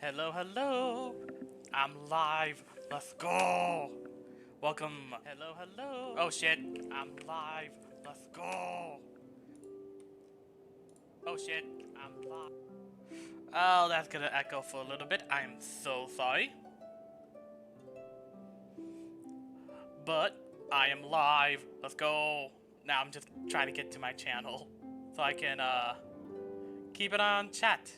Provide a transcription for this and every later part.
Hello, hello. I'm live. Let's go. Welcome. Hello, hello. Oh shit. I'm live. Let's go. Oh shit. I'm live. Oh, that's gonna echo for a little bit. I'm so sorry. But I am live. Let's go. Now I'm just trying to get to my channel so I can keep it on chat.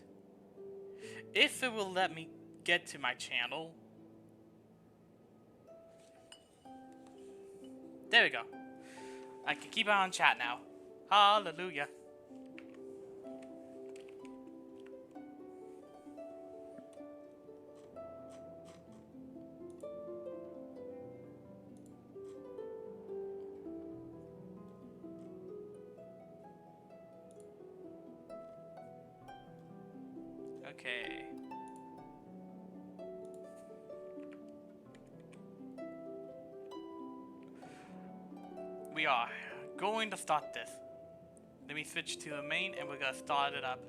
If it will let me get to my channel. There we go. I can keep it on chat now. Hallelujah. Okay. We are going to start this. Let me switch to the main and we're gonna start it up.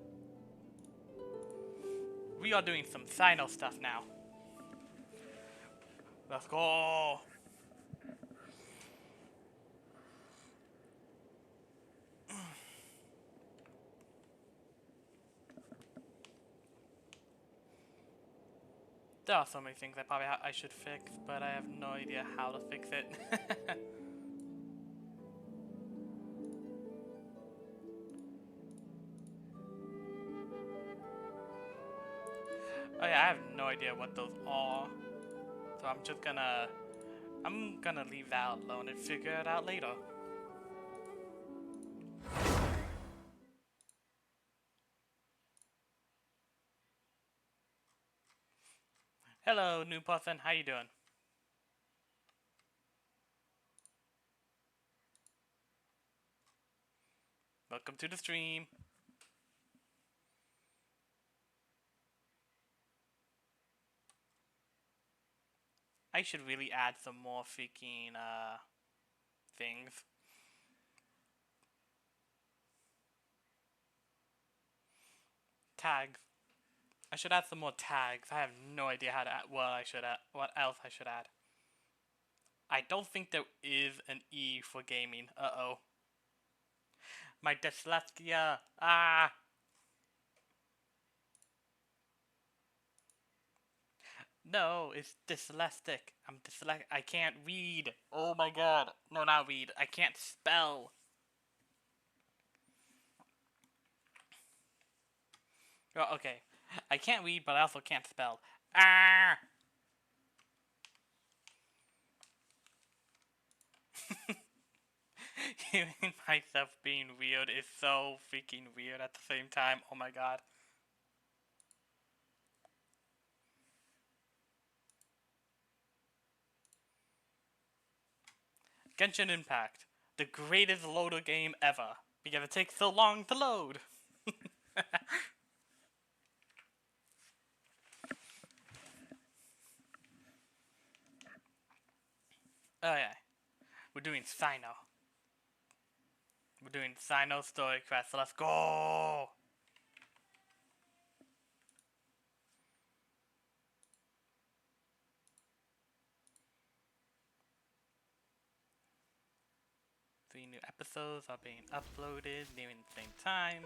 We are doing some Sino stuff now. Let's go! There are so many things I should fix, but I have no idea how to fix it. Oh yeah, I have no idea what those are. So I'm gonna leave that alone and figure it out later. Hello, new person, how you doing? Welcome to the stream. I should really add some more freaking things. Tags. I should add some more tags. I have no idea how to add what else I should add. I don't think there is an E for gaming. Uh-oh. My dyslexia. Ah. No, it's dyslexic. I'm dyslexic. I can't read. Oh my god. No, not read. I can't spell. Oh, okay. I can't read, but I also can't spell. Ah. Hearing myself being weird is so freaking weird at the same time. Oh my god. Genshin Impact. The greatest loader game ever. Because it takes so long to load. Oh yeah. We're doing Sino. We're doing Sino story quest, so let's go! Three new episodes are being uploaded nearing the same time.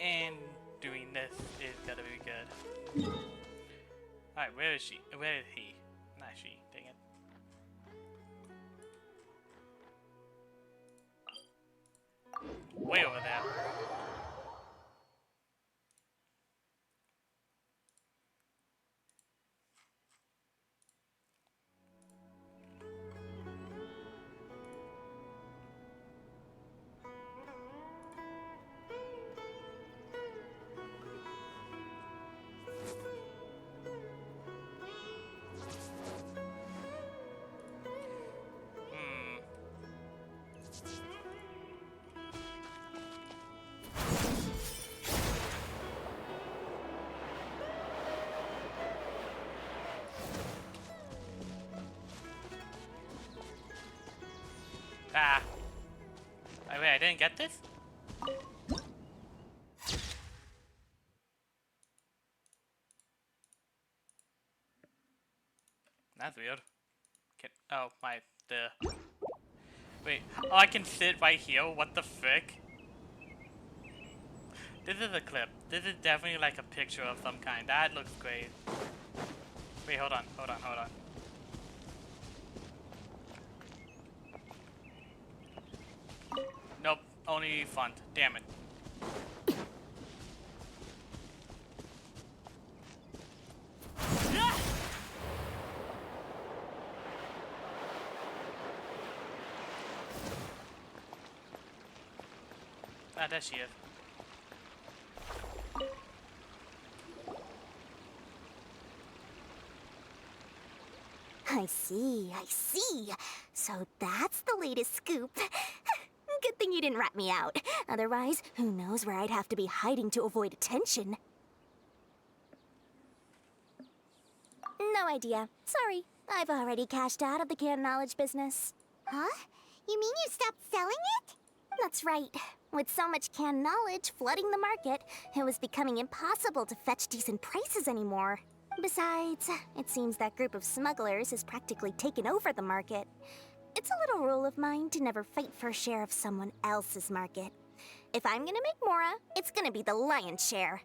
And doing this is gonna be good. Alright, where is she? Where is he? Not she, dang it. Way over there. Hmm. Ah. Wait, I didn't get this? That's weird. Oh, wait. Oh, I can sit right here? What the frick? This is a clip. This is definitely like a picture of some kind. That looks great. Wait, hold on. Nope, only font. Damn it. Ah, there she is. I see. So that's the latest scoop. Good thing you didn't rat me out. Otherwise, who knows where I'd have to be hiding to avoid attention. No idea. Sorry. I've already cashed out of the canned knowledge business. Huh? You mean you stopped selling it? That's right. With so much canned knowledge flooding the market, it was becoming impossible to fetch decent prices anymore. Besides, it seems that group of smugglers has practically taken over the market. It's a little rule of mine to never fight for a share of someone else's market. If I'm gonna make Mora, it's gonna be the lion's share.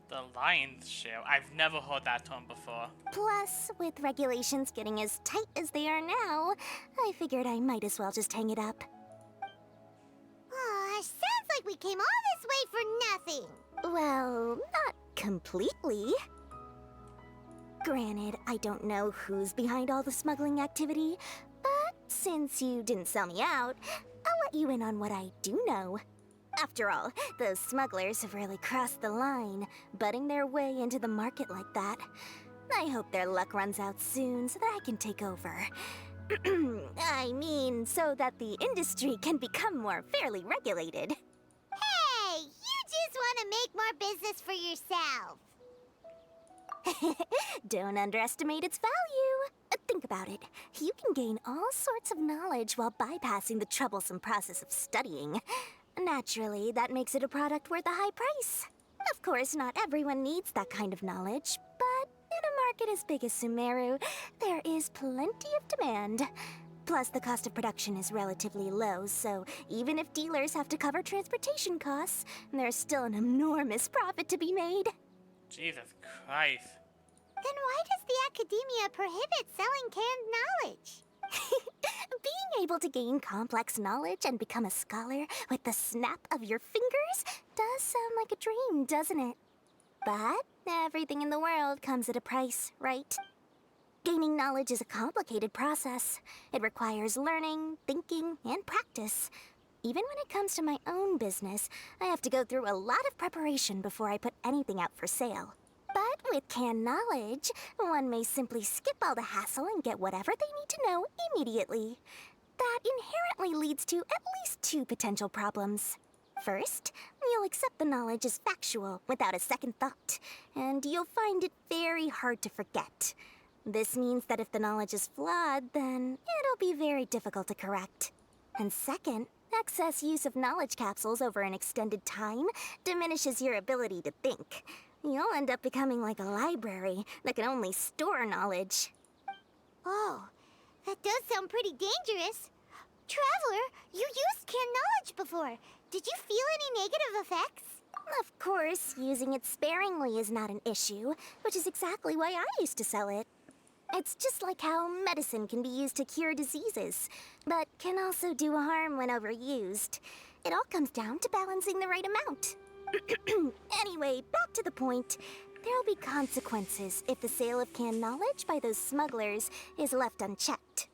The lion's share? I've never heard that term before. Plus, with regulations getting as tight as they are now, I figured I might as well just hang it up. Aw, sounds like we came all this way for nothing. Well, not completely. Granted, I don't know who's behind all the smuggling activity, but since you didn't sell me out, I'll let you in on what I do know. After all, those smugglers have really crossed the line, butting their way into the market like that. I hope their luck runs out soon so that I can take over. I mean, so that the industry can become more fairly regulated. Hey, you just want to make more business for yourself. Don't underestimate its value. Think about it. You can gain all sorts of knowledge while bypassing the troublesome process of studying. Naturally, that makes it a product worth a high price. Of course, not everyone needs that kind of knowledge, but in a market as big as Sumeru, there is plenty of demand. Plus, the cost of production is relatively low, so even if dealers have to cover transportation costs, there's still an enormous profit to be made. Jesus Christ. Then why does the academia prohibit selling canned knowledge? Being able to gain complex knowledge and become a scholar with the snap of your fingers does sound like a dream, doesn't it? But everything in the world comes at a price, right? Gaining knowledge is a complicated process. It requires learning, thinking, and practice. Even when it comes to my own business, I have to go through a lot of preparation before I put anything out for sale. But with canned knowledge, one may simply skip all the hassle and get whatever they need to know immediately. That inherently leads to at least two potential problems. First, you'll accept the knowledge as factual without a second thought, and you'll find it very hard to forget. This means that if the knowledge is flawed, then it'll be very difficult to correct. And second, excess use of knowledge capsules over an extended time diminishes your ability to think. You'll end up becoming like a library that can only store knowledge. Oh, that does sound pretty dangerous. Traveler, you used canned knowledge before. Did you feel any negative effects? Of course, using it sparingly is not an issue, which is exactly why I used to sell it. It's just like how medicine can be used to cure diseases, but can also do harm when overused. It all comes down to balancing the right amount. Anyway, back to the point. There'll be consequences if the sale of canned knowledge by those smugglers is left unchecked.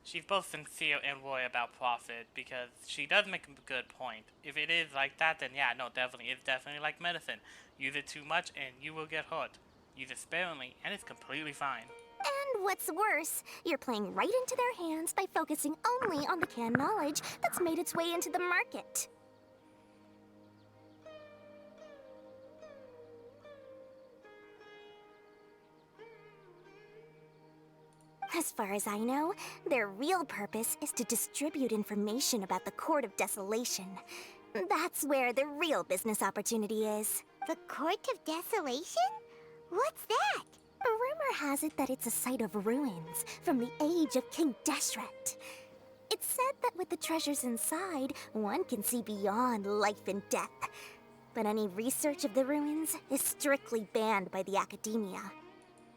She's both sincere and worried about profit, because she does make a good point. If it is like that, then yeah, no, definitely. It's definitely like medicine. Use it too much and you will get hurt. Use it sparingly and it's completely fine. And what's worse, you're playing right into their hands by focusing only on the canned knowledge that's made its way into the market. As far as I know, their real purpose is to distribute information about the Court of Desolation. That's where the real business opportunity is. The Court of Desolation? What's that? A rumor has it that it's a site of ruins from the age of King Deshret. It's said that with the treasures inside, one can see beyond life and death. But any research of the ruins is strictly banned by the academia.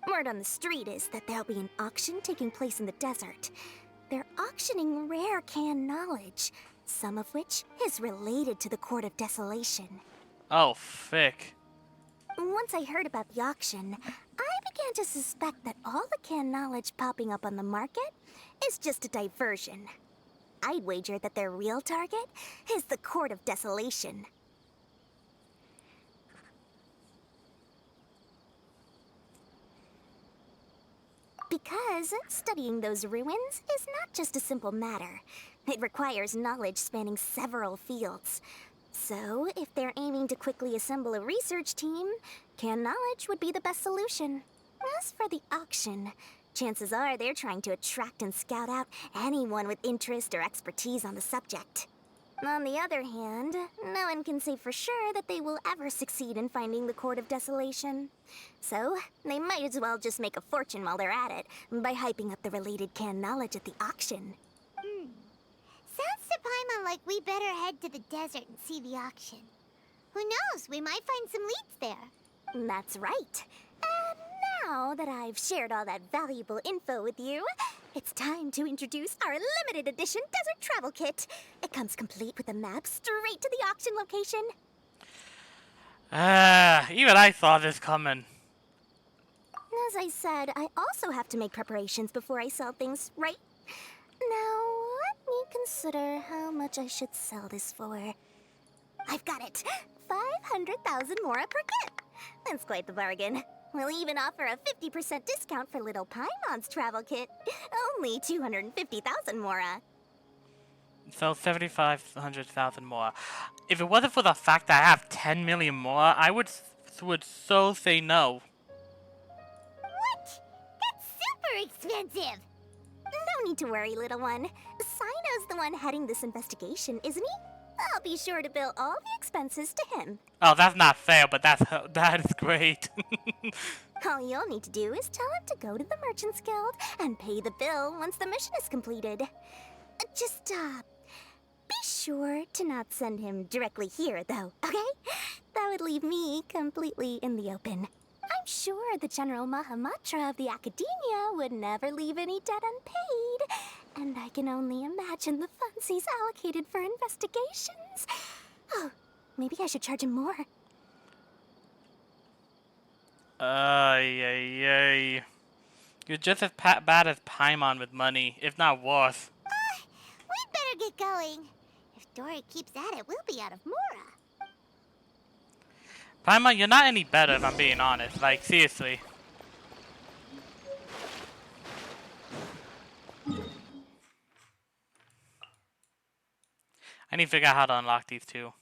Word on the street is that there'll be an auction taking place in the desert. They're auctioning rare canned knowledge, some of which is related to the Court of Desolation. Oh, thick. Once I heard about the auction, I began to suspect that all the canned knowledge popping up on the market is just a diversion. I'd wager that their real target is the Court of Desolation. Because studying those ruins is not just a simple matter. It requires knowledge spanning several fields. So, if they're aiming to quickly assemble a research team, canned knowledge would be the best solution. As for the auction, chances are they're trying to attract and scout out anyone with interest or expertise on the subject. On the other hand, no one can say for sure that they will ever succeed in finding the Court of Desolation. So, they might as well just make a fortune while they're at it by hyping up the related canned knowledge at the auction. Sounds to Paimon like we better head to the desert and see the auction. Who knows, we might find some leads there. That's right. And now that I've shared all that valuable info with you, it's time to introduce our limited edition desert travel kit. It comes complete with a map straight to the auction location. Even I saw this coming. As I said, I also have to make preparations before I sell things, right? Now, let me consider how much I should sell this for. I've got it! 500,000 mora per kit! That's quite the bargain. We'll even offer a 50% discount for little Paimon's travel kit. Only 250,000 mora. So 7,500,000 more. If it wasn't for the fact that I have 10 million more, I would so say no. What? That's super expensive! No need to worry, little one. Sino's the one heading this investigation, isn't he? I'll be sure to bill all the expenses to him. Oh, that's not fair, but that is great. All you'll need to do is tell him to go to the Merchants Guild and pay the bill once the mission is completed. Just, be sure to not send him directly here, though, okay? That would leave me completely in the open. I'm sure the General Mahamatra of the Academia would never leave any debt unpaid. And I can only imagine the funds he's allocated for investigations. Oh, maybe I should charge him more. Yay. You're just as bad as Paimon with money, if not worse. We'd better get going. If Dory keeps at it, we'll be out of mora. Paimon, you're not any better if I'm being honest. Like, seriously. I need to figure out how to unlock these two.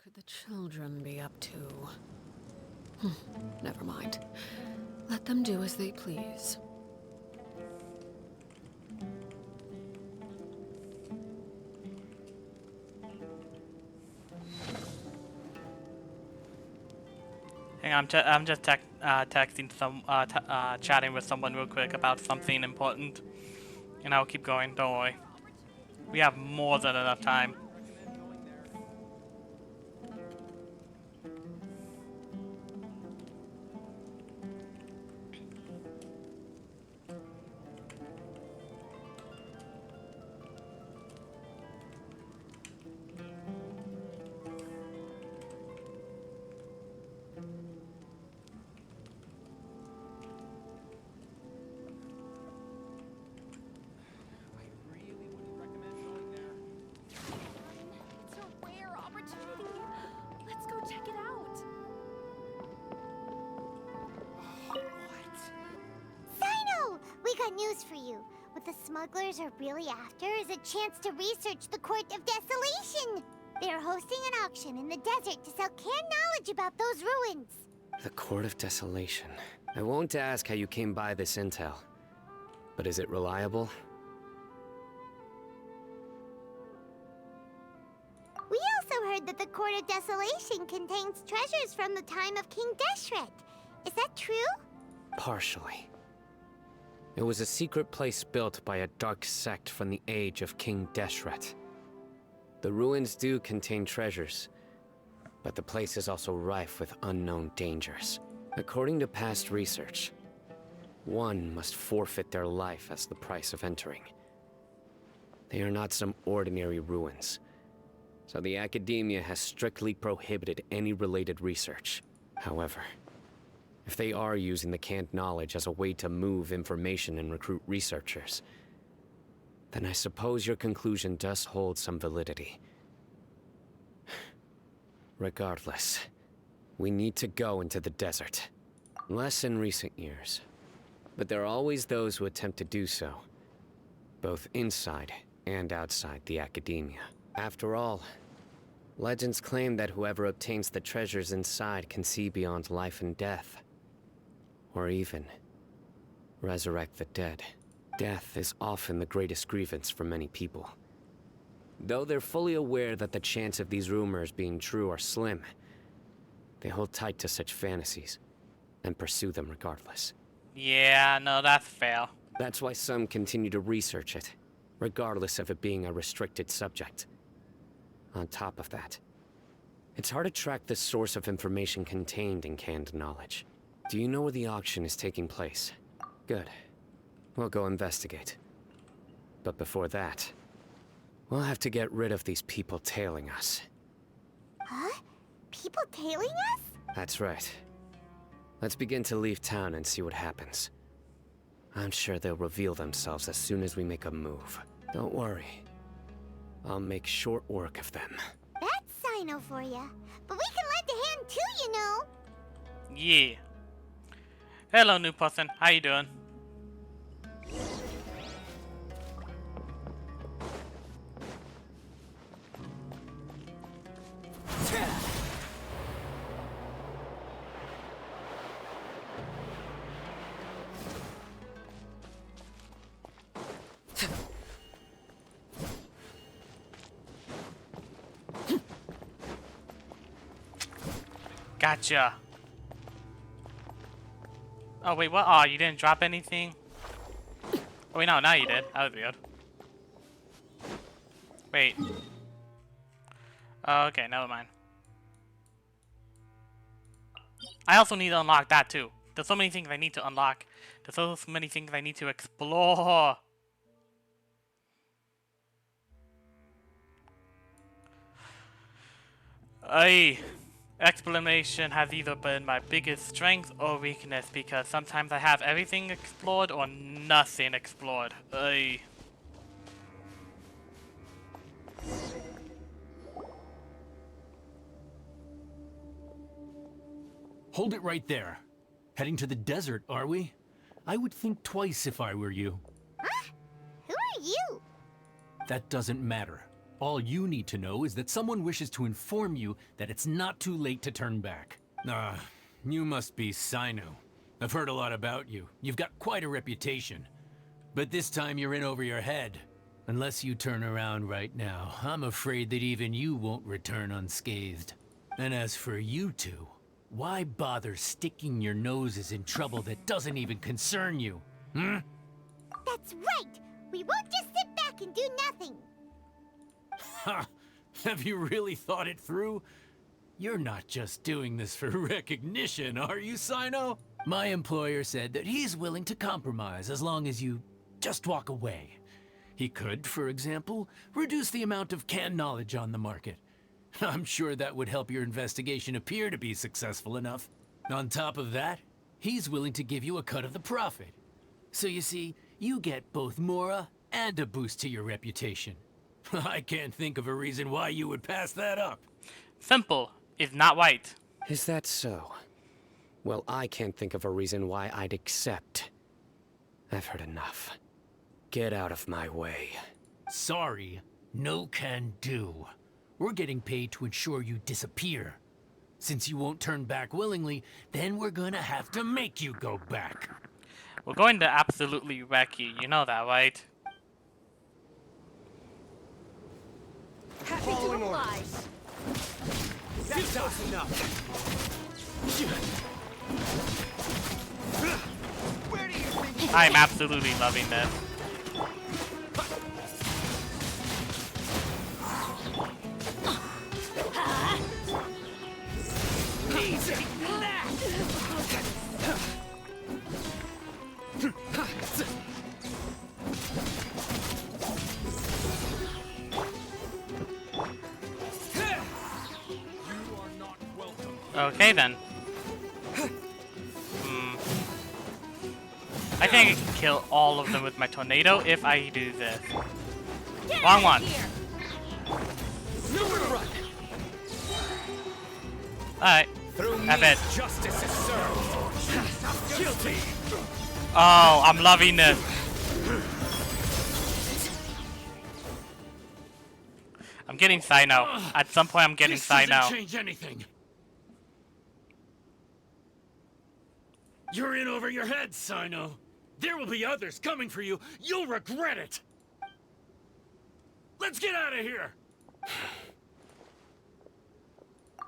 What could the children be up to? Never mind. Let them do as they please. Hang on, I'm just texting chatting with someone real quick about something important. And I'll keep going, don't worry. We have more than enough time. got news for you. What the smugglers are really after is a chance to research the Court of Desolation. They're hosting an auction in the desert to sell canned knowledge about those ruins. The Court of Desolation. I won't ask how you came by this intel. But is it reliable? We also heard that the Court of Desolation contains treasures from the time of King Deshret. Is that true? Partially. It was a secret place built by a dark sect from the age of King Deshret. The ruins do contain treasures, but the place is also rife with unknown dangers. According to past research, one must forfeit their life as the price of entering. They are not some ordinary ruins, so the Academia has strictly prohibited any related research. However, if they are using the canned knowledge as a way to move information and recruit researchers, then I suppose your conclusion does hold some validity. Regardless, we need to go into the desert. Less in recent years, but there are always those who attempt to do so, both inside and outside the Academia. After all, legends claim that whoever obtains the treasures inside can see beyond life and death, or even resurrect the dead. Death is often the greatest grievance for many people. Though they're fully aware that the chance of these rumors being true are slim, they hold tight to such fantasies and pursue them regardless. Yeah, no, that's fair. That's why some continue to research it, regardless of it being a restricted subject. On top of that, it's hard to track the source of information contained in canned knowledge. Do you know where the auction is taking place? Good. We'll go investigate. But before that, we'll have to get rid of these people tailing us. Huh? People tailing us? That's right. Let's begin to leave town and see what happens. I'm sure they'll reveal themselves as soon as we make a move. Don't worry. I'll make short work of them. That's Sino for ya. But we can lend a hand too, you know. Yeah. Hello, new person. How you doing? Gotcha. Oh, wait, what? Oh, you didn't drop anything? Oh, wait, no, now you did. That was weird. Wait. Oh, okay, never mind. I also need to unlock that, too. There's so many things I need to unlock. There's so many things I need to explore. Exploration has either been my biggest strength or weakness because sometimes I have everything explored or nothing explored. Hold it right there. Heading to the desert, are we? I would think twice if I were you. Huh? Who are you? That doesn't matter. All you need to know is that someone wishes to inform you that it's not too late to turn back. You must be Sino. I've heard a lot about you. You've got quite a reputation. But this time you're in over your head. Unless you turn around right now, I'm afraid that even you won't return unscathed. And as for you two, why bother sticking your noses in trouble that doesn't even concern you? Hmm? That's right! We won't just sit back and do nothing! Ha! Have you really thought it through? You're not just doing this for recognition, are you, Sino? My employer said that he's willing to compromise as long as you just walk away. He could, for example, reduce the amount of canned knowledge on the market. I'm sure that would help your investigation appear to be successful enough. On top of that, he's willing to give you a cut of the profit. So you see, you get both Mora and a boost to your reputation. I can't think of a reason why you would pass that up. Simple is not white. Is that so? Well, I can't think of a reason why I'd accept. I've heard enough. Get out of my way. Sorry, no can do. We're getting paid to ensure you disappear. Since you won't turn back willingly, then we're gonna have to make you go back. We're going to absolutely wreck you. You know that, right? Happy to oblige. That's enough. I'm absolutely loving this. Okay then. I think I can kill all of them with my tornado if I do this. Wrong one. Alright. Have it. Justice is served. Guilty. Oh, I'm loving this. I'm getting Sino. At some point I'm getting This doesn't Sino. change anything. You're in over your head, Sino. There will be others coming for you. You'll regret it. Let's get out of here.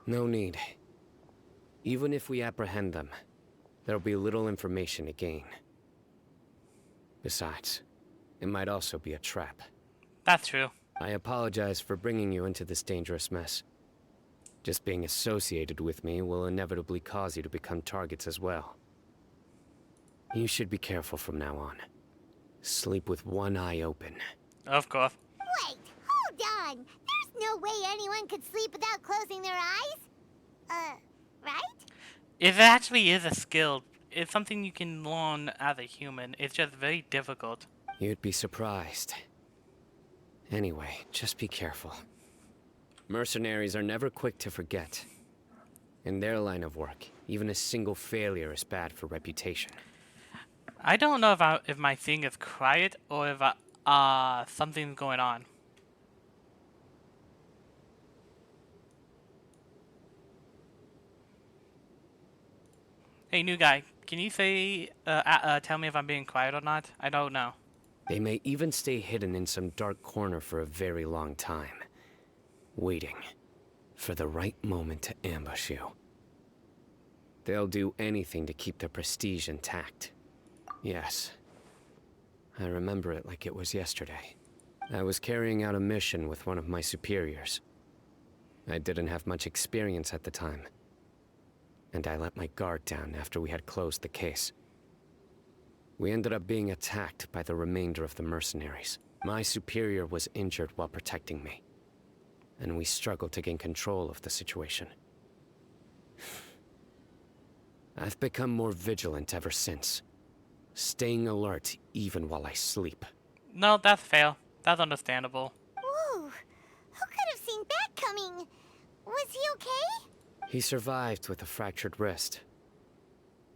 No need. Even if we apprehend them, there'll be little information to gain. Besides, it might also be a trap. That's true. I apologize for bringing you into this dangerous mess. Just being associated with me will inevitably cause you to become targets as well. You should be careful from now on. Sleep with one eye open. Of course. Wait, hold on. There's no way anyone could sleep without closing their eyes. Right? It actually is a skill. It's something you can learn as a human. It's just very difficult. You'd be surprised. Anyway, just be careful. Mercenaries are never quick to forget. In their line of work, even a single failure is bad for reputation. I don't know if my thing is quiet or if something's going on. Hey, new guy, can you say, tell me if I'm being quiet or not? I don't know. They may even stay hidden in some dark corner for a very long time, waiting for the right moment to ambush you. They'll do anything to keep their prestige intact. Yes, I remember it like it was yesterday. I was carrying out a mission with one of my superiors. I didn't have much experience at the time, and I let my guard down after we had closed the case. We ended up being attacked by the remainder of the mercenaries. My superior was injured while protecting me, and we struggled to gain control of the situation. I've become more vigilant ever since, staying alert even while I sleep. No, that's fair. That's understandable. Whoa, who could have seen that coming? Was he okay? He survived with a fractured wrist.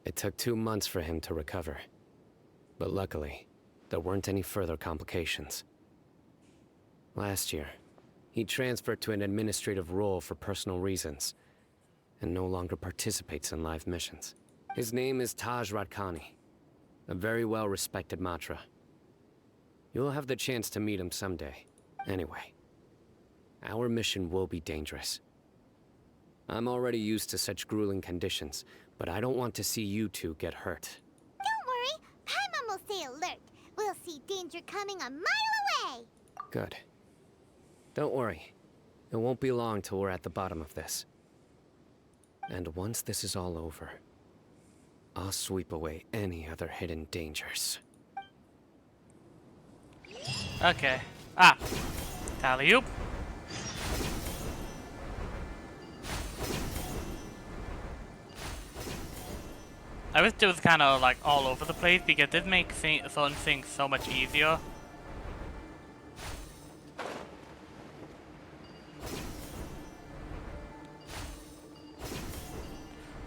It took 2 months for him to recover. But luckily, there weren't any further complications. Last year, he transferred to an administrative role for personal reasons, and no longer participates in live missions. His name is Taj Radkani, a very well-respected Matra. You'll have the chance to meet him someday. Anyway, our mission will be dangerous. I'm already used to such grueling conditions, but I don't want to see you two get hurt. Don't worry, Paimon will stay alert. We'll see danger coming a mile away. Good. Don't worry. It won't be long till we're at the bottom of this. And once this is all over, I'll sweep away any other hidden dangers. Okay. Tally-oop. I wish it was kind of like all over the place because this makes certain things so much easier.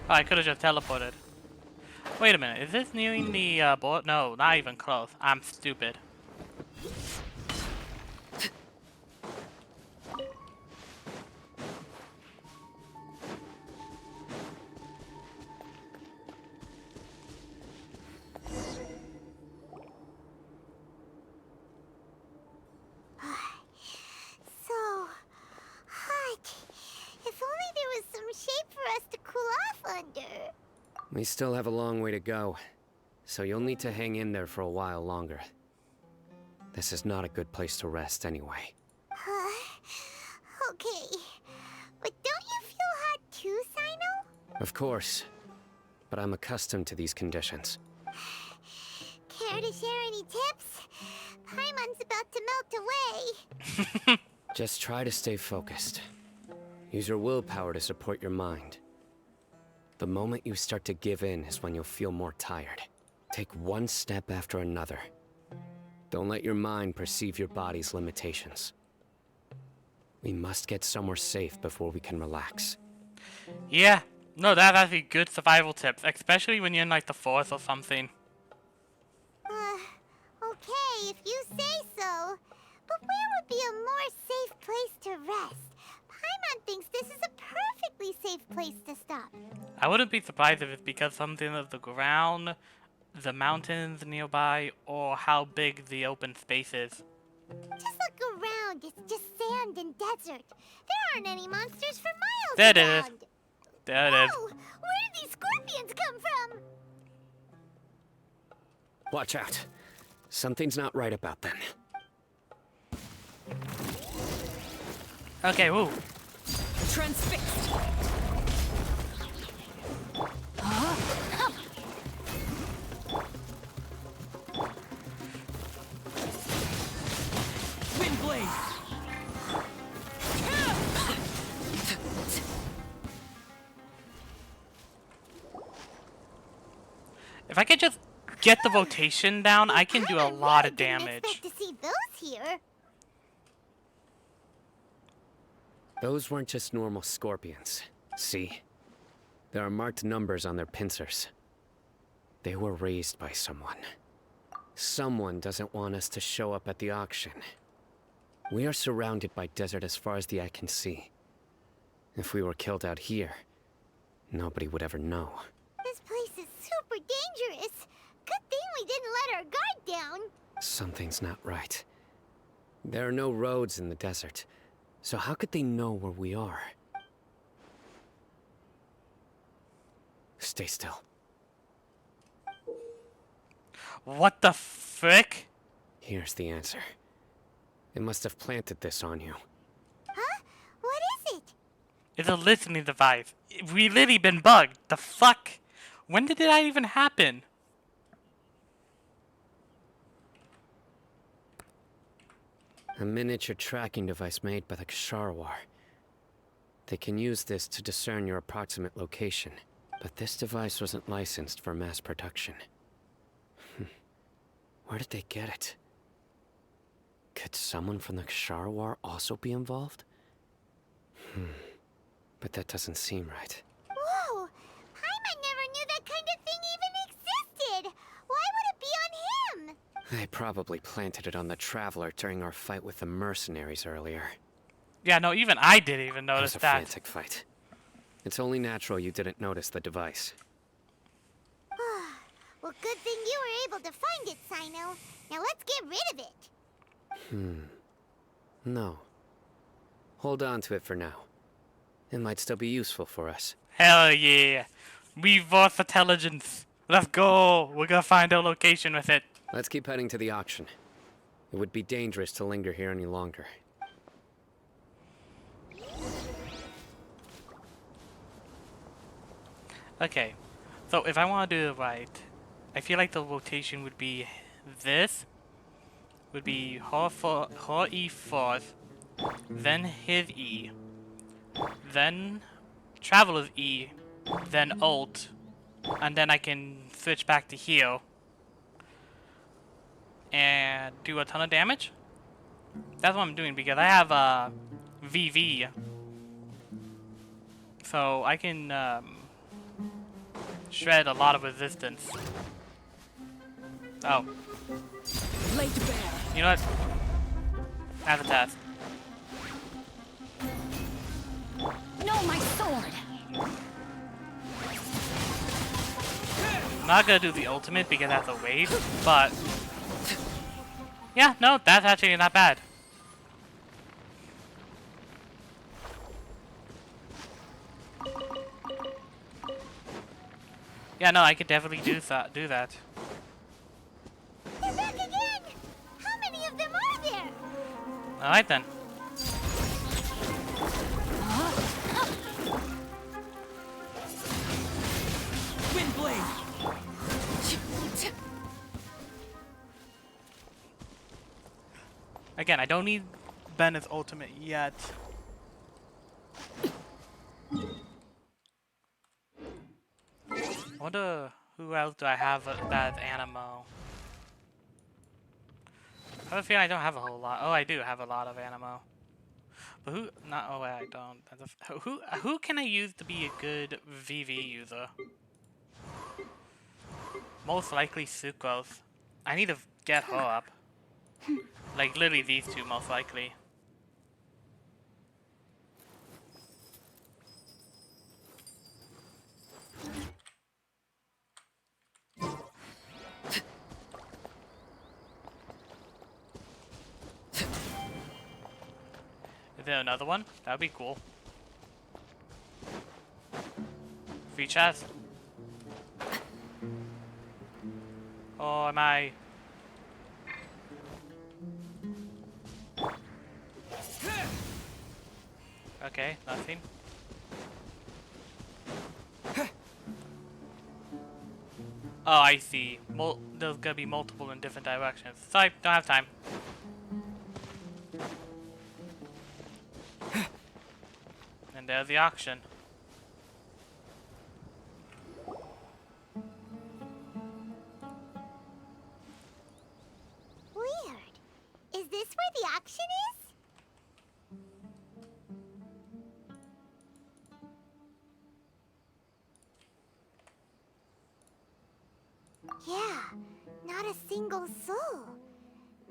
Oh, I could have just teleported. Wait a minute, is this nearing the board? No, not even close. I'm stupid. So hot. If only there was some shade for us to cool off under. We still have a long way to go, so you'll need to hang in there for a while longer. This is not a good place to rest anyway. Okay. But don't you feel hot too, Sino? Of course, but I'm accustomed to these conditions. Care to share any tips? Paimon's about to melt away. Just try to stay focused. Use your willpower to support your mind. The moment you start to give in is when you'll feel more tired. Take one step after another. Don't let your mind perceive your body's limitations. We must get somewhere safe before we can relax. Yeah, no, that's actually good survival tips, especially when you're in like the forest or something. Okay, if you say so. But where would be a more safe place to rest? Paimon thinks this is a perfectly safe place to stop. I wouldn't be surprised if it's because something of the ground, the mountains nearby, or how big the open space is. Just look around. It's just sand and desert. There aren't any monsters for miles There it is. around. There it is. Oh, where did these scorpions come from? Watch out. Something's not right about them. Okay, woo. Transfixed. Windblade! If I could just get the rotation down, I can do a lot of damage. Didn't expect to see those here. Those weren't just normal scorpions. See? There are marked numbers on their pincers. They were raised by someone. Someone doesn't want us to show up at the auction. We are surrounded by desert as far as the eye can see. If we were killed out here, nobody would ever know. This place is super dangerous. Good thing we didn't let our guard down. Something's not right. There are no roads in the desert, so how could they know where we are? Stay still. What the frick? Here's the answer. It must have planted this on you. Huh? What is it? It's a listening device. We literally been bugged. The fuck? When did that even happen? A miniature tracking device made by the Ksharwar. They can use this to discern your approximate location. But this device wasn't licensed for mass production. Where did they get it? Could someone from the Ksharwar also be involved? But that doesn't seem right. Whoa! Paimon never knew that kind of thing even existed. Why would it be on him? They probably planted it on the Traveler during our fight with the mercenaries earlier. Yeah, no, even I didn't even It was notice a that. frantic fight. It's only natural you didn't notice the device. Well, good thing you were able to find it, Sino. Now let's get rid of it. No. Hold on to it for now. It might still be useful for us. Hell yeah. Reverse intelligence. Let's go. We're gonna find our location with it. Let's keep heading to the auction. It would be dangerous to linger here any longer. Okay. So if I want to do it right, I feel like the rotation would be this. Would be her E first, then his E, then Traveler's E, then Alt, and then I can switch back to heal and do a ton of damage. That's what I'm doing because I have VV, so I can shred a lot of resistance. Oh. Laid bare. You know what? Have a test. No, my sword. I'm not gonna do the ultimate because that's a waste, but yeah, no, that's actually not bad. Yeah, no, I could definitely do that. They're back again! How many of them are there? All right then. Windblade. Again, I don't need Ben's ultimate yet. I wonder who else do I have that has Animo. I have a feeling I don't have a whole lot. Oh, I do have a lot of Animo. But who? Not. Oh, wait, I don't. Who can I use to be a good VV user? Most likely Sucrose. I need to get her up. Like literally these two, most likely. Is there another one? That would be cool. Free chest. Oh, am I? Okay, nothing. Oh, I see. There's gonna be multiple in different directions. Sorry, don't have time. And there's the auction. Weird. Is this where the auction is? Yeah, not a single soul.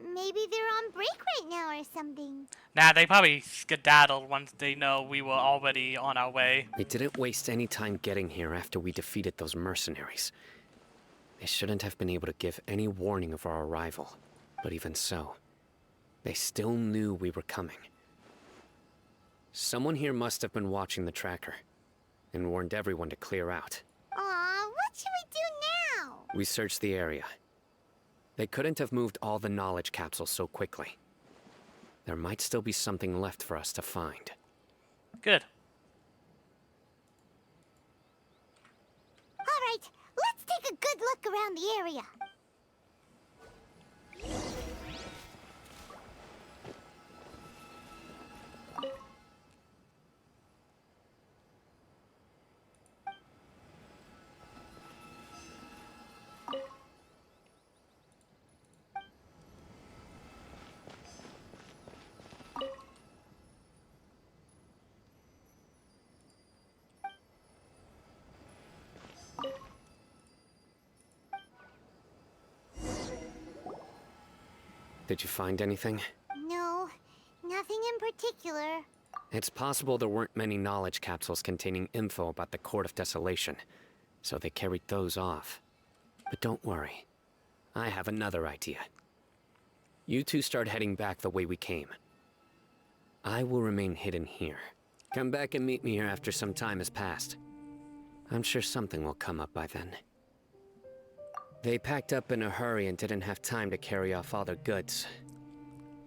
Maybe they're on break right now or something. Nah, they probably skedaddled once they know we were already on our way. They didn't waste any time getting here after we defeated those mercenaries. They shouldn't have been able to give any warning of our arrival. But even so, they still knew we were coming. Someone here must have been watching the tracker and warned everyone to clear out. Aw, what should we do now? We searched the area. They couldn't have moved all the knowledge capsules so quickly. There might still be something left for us to find. Good. All right, let's take a good look around the area. Did you find anything? No, nothing in particular. It's possible there weren't many knowledge capsules containing info about the Court of Desolation, so they carried those off. But don't worry. I have another idea. You two start heading back the way we came. I will remain hidden here. Come back and meet me here after some time has passed. I'm sure something will come up by then. They packed up in a hurry and didn't have time to carry off all their goods.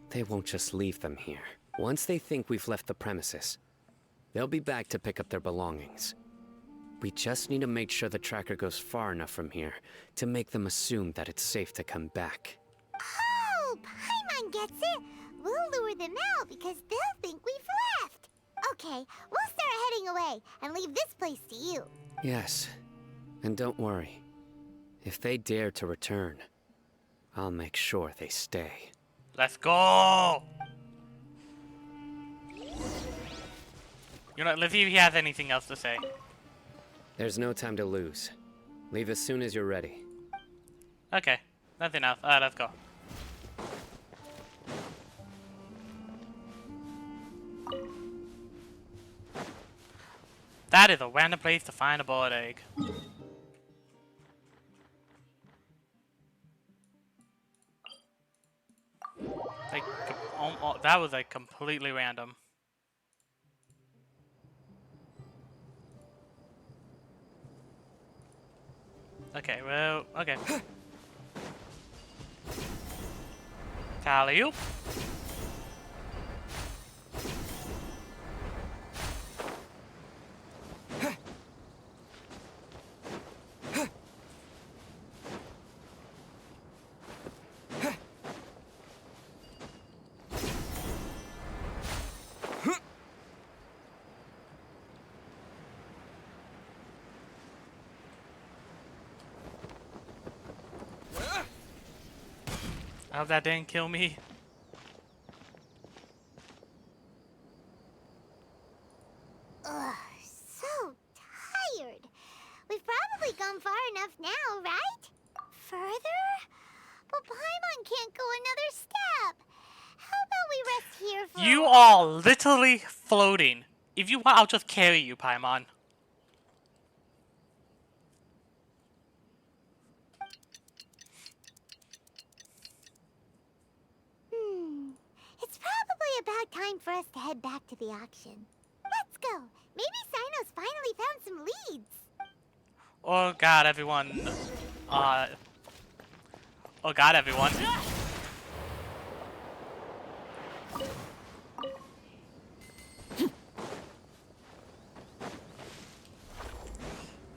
They won't just leave them here. Once they think we've left the premises, they'll be back to pick up their belongings. We just need to make sure the tracker goes far enough from here to make them assume that it's safe to come back. Oh, Paimon gets it. We'll lure them out because they'll think we've left. Okay, we'll start heading away and leave this place to you. Yes, and don't worry. If they dare to return, I'll make sure they stay. Let's go! You know, let's see if he has anything else to say. There's no time to lose. Leave as soon as you're ready. Okay, nothing else. Alright, let's go. That is a random place to find a boiled egg. Like, that was like completely random. Okay, well, okay. Alley-oop. I hope that didn't kill me. Ugh, so tired. We've probably gone far enough now, right? Further? But Paimon can't go another step. How about we rest here for You a are literally floating. If you want, I'll just carry you, Paimon. It's probably about time for us to head back to the auction. Let's go. Maybe Sino's finally found some leads. Oh god, everyone. Oh god, everyone.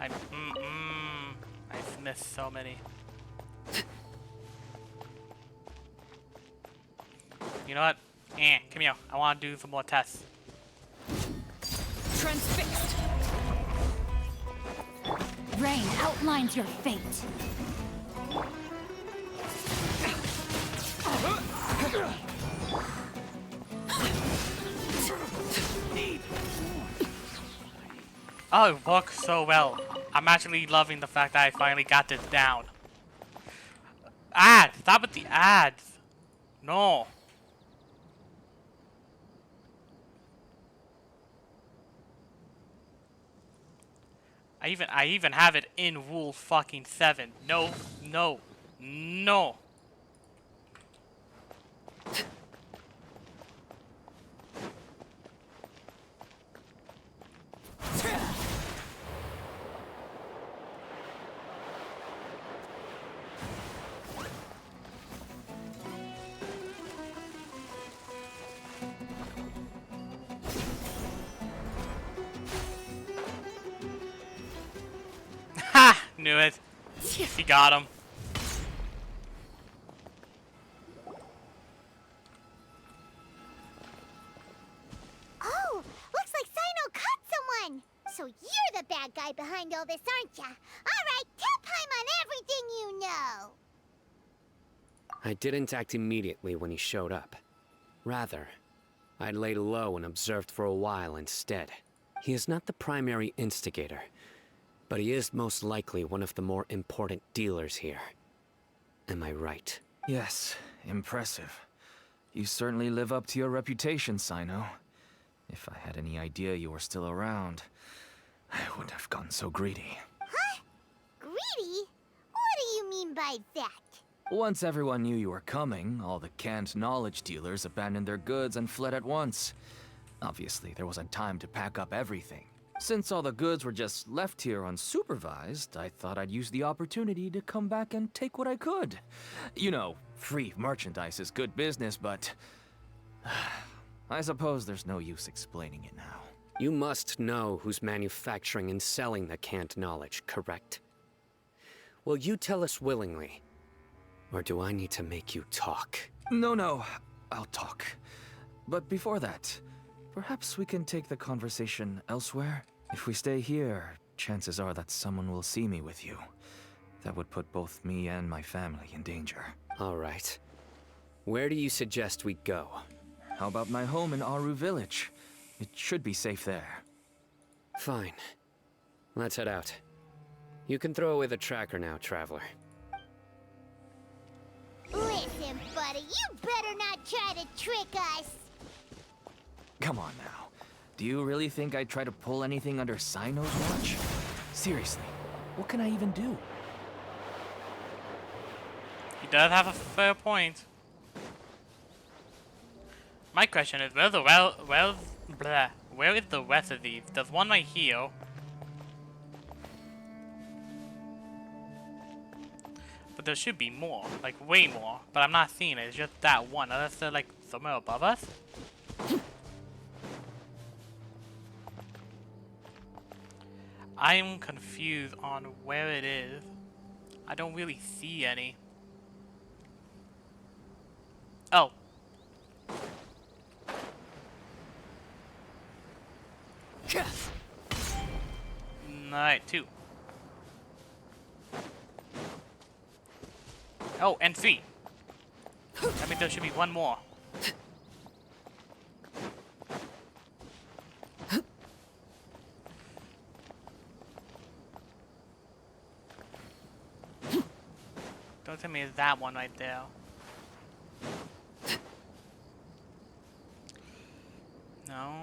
I've missed so many. You know what? Come here. I want to do some more tests. Transfixed. Rain outlines your fate. Oh, it works so well. I'm actually loving the fact that I finally got this down. Ads! Stop with the ads! No. I even have it in Rule fucking 7. No, no, no. Ha! Knew it. He got him. Oh, looks like Sino caught someone. So you're the bad guy behind all this, aren't ya? All right, tell Paimon everything you know. I didn't act immediately when he showed up. Rather, I laid low and observed for a while instead. He is not the primary instigator, but he is most likely one of the more important dealers here. Am I right? Yes, impressive. You certainly live up to your reputation, Sino. If I had any idea you were still around, I wouldn't have gotten so greedy. Huh? Greedy? What do you mean by that? Once everyone knew you were coming, all the canned knowledge dealers abandoned their goods and fled at once. Obviously, there wasn't time to pack up everything. Since all the goods were just left here unsupervised, I thought I'd use the opportunity to come back and take what I could. You know, free merchandise is good business, but I suppose there's no use explaining it now. You must know who's manufacturing and selling the canned knowledge, correct? Will you tell us willingly? Or do I need to make you talk? No, I'll talk. But before that, perhaps we can take the conversation elsewhere? If we stay here, chances are that someone will see me with you. That would put both me and my family in danger. All right. Where do you suggest we go? How about my home in Aru Village? It should be safe there. Fine. Let's head out. You can throw away the tracker now, Traveler. Listen, buddy, you better not try to trick us. Come on now. Do you really think I'd try to pull anything under Sino's watch? Seriously, what can I even do? He does have a fair point. My question is, where is the rest of these? There's one right here. But there should be more, like way more. But I'm not seeing it. It's just that one. Unless they're like somewhere above us. I am confused on where it is. I don't really see any. Oh. Alright, 2. Oh, and 3. That means there should be one more. Don't tell me it's that one right there. No.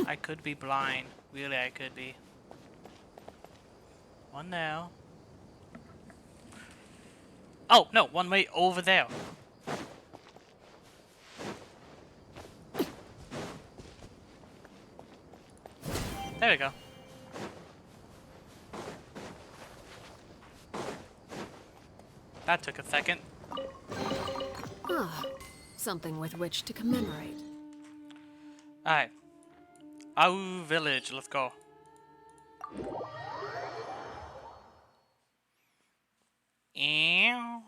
I could be blind. Really, I could be. One there. Oh, no, one way over there. There we go. That took a second. Ah, something with which to commemorate. Alright. Au village, let's go. Ew.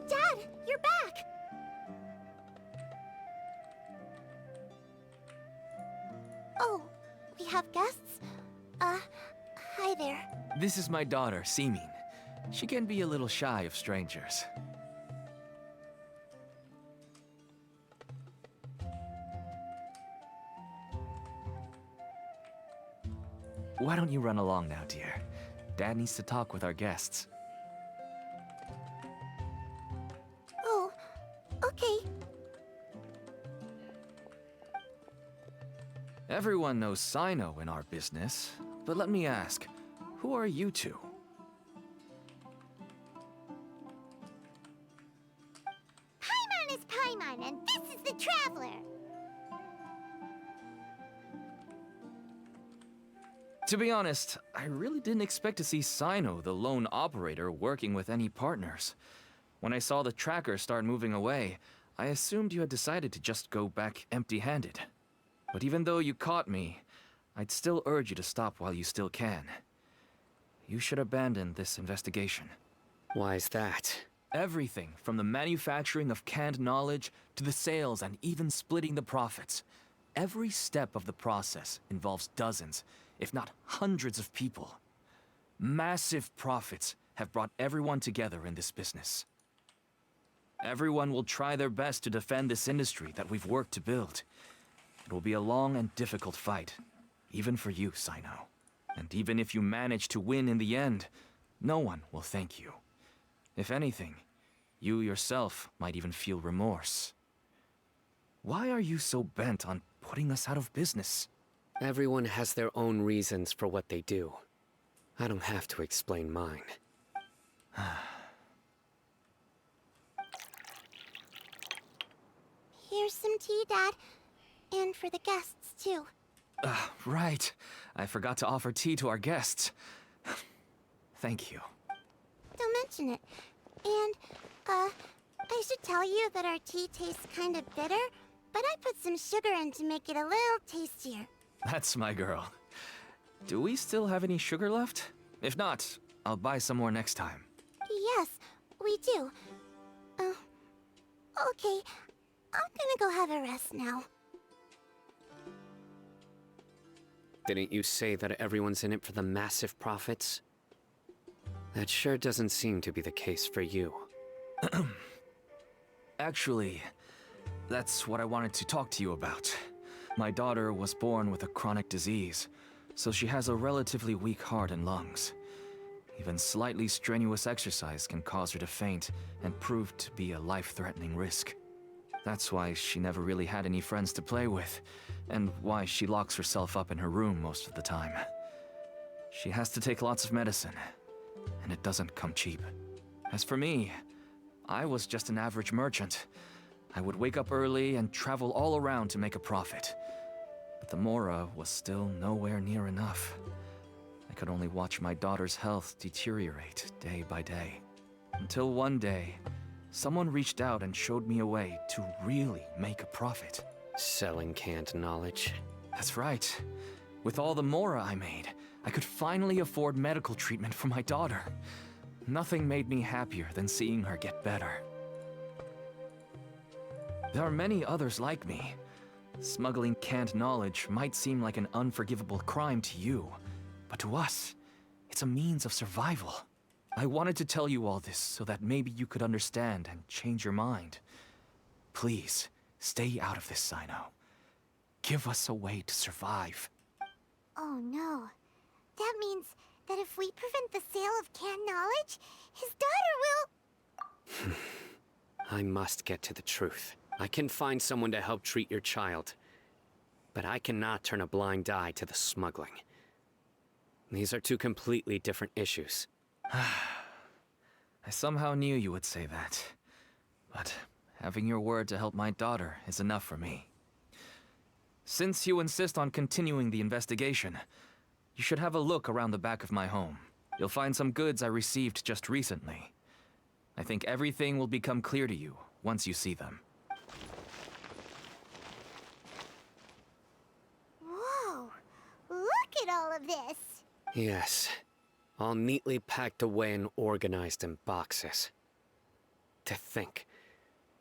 Dad, you're back! Oh, we have guests? Hi there. This is my daughter, Seemin. She can be a little shy of strangers. Why don't you run along now, dear? Dad needs to talk with our guests. Oh, okay. Everyone knows Sino in our business, but let me ask, who are you two? Paimon is Paimon, and this is the Traveler. To be honest, I really didn't expect to see Sino, the lone operator, working with any partners. When I saw the tracker start moving away, I assumed you had decided to just go back empty-handed. But even though you caught me, I'd still urge you to stop while you still can. You should abandon this investigation. Why is that? Everything from the manufacturing of canned knowledge to the sales and even splitting the profits. Every step of the process involves dozens, if not hundreds of people. Massive profits have brought everyone together in this business. Everyone will try their best to defend this industry that we've worked to build. It will be a long and difficult fight, even for you, Sino. And even if you manage to win in the end, no one will thank you. If anything, you yourself might even feel remorse. Why are you so bent on putting us out of business? Everyone has their own reasons for what they do. I don't have to explain mine. Here's some tea, Dad. And for the guests, too. Right. I forgot to offer tea to our guests. Thank you. Don't mention it. And, I should tell you that our tea tastes kind of bitter. but I put some sugar in to make it a little tastier. That's my girl. Do we still have any sugar left? If not, I'll buy some more next time. Yes, we do. Okay. I'm gonna go have a rest now. Didn't you say that everyone's in it for the massive profits? That sure doesn't seem to be the case for you. Actually, that's what I wanted to talk to you about. My daughter was born with a chronic disease, so she has a relatively weak heart and lungs. Even slightly strenuous exercise can cause her to faint and prove to be a life-threatening risk. That's why she never really had any friends to play with, and why she locks herself up in her room most of the time. She has to take lots of medicine, and it doesn't come cheap. As for me, I was just an average merchant. I would wake up early and travel all around to make a profit. But the Mora was still nowhere near enough. I could only watch my daughter's health deteriorate day by day. Until one day, someone reached out and showed me a way to really make a profit. Selling canned knowledge. That's right. With all the Mora I made, I could finally afford medical treatment for my daughter. Nothing made me happier than seeing her get better. There are many others like me. Smuggling canned knowledge might seem like an unforgivable crime to you, but to us, it's a means of survival. I wanted to tell you all this so that maybe you could understand and change your mind. Please, stay out of this, Sino. Give us a way to survive. Oh no. That means that if we prevent the sale of canned knowledge, his daughter will... I must get to the truth. I can find someone to help treat your child, but I cannot turn a blind eye to the smuggling. These are two completely different issues. I somehow knew you would say that. But having your word to help my daughter is enough for me. Since you insist on continuing the investigation, you should have a look around the back of my home. You'll find some goods I received just recently. I think everything will become clear to you once you see them. Whoa! Look at all of this! Yes, all neatly packed away and organized in boxes. To think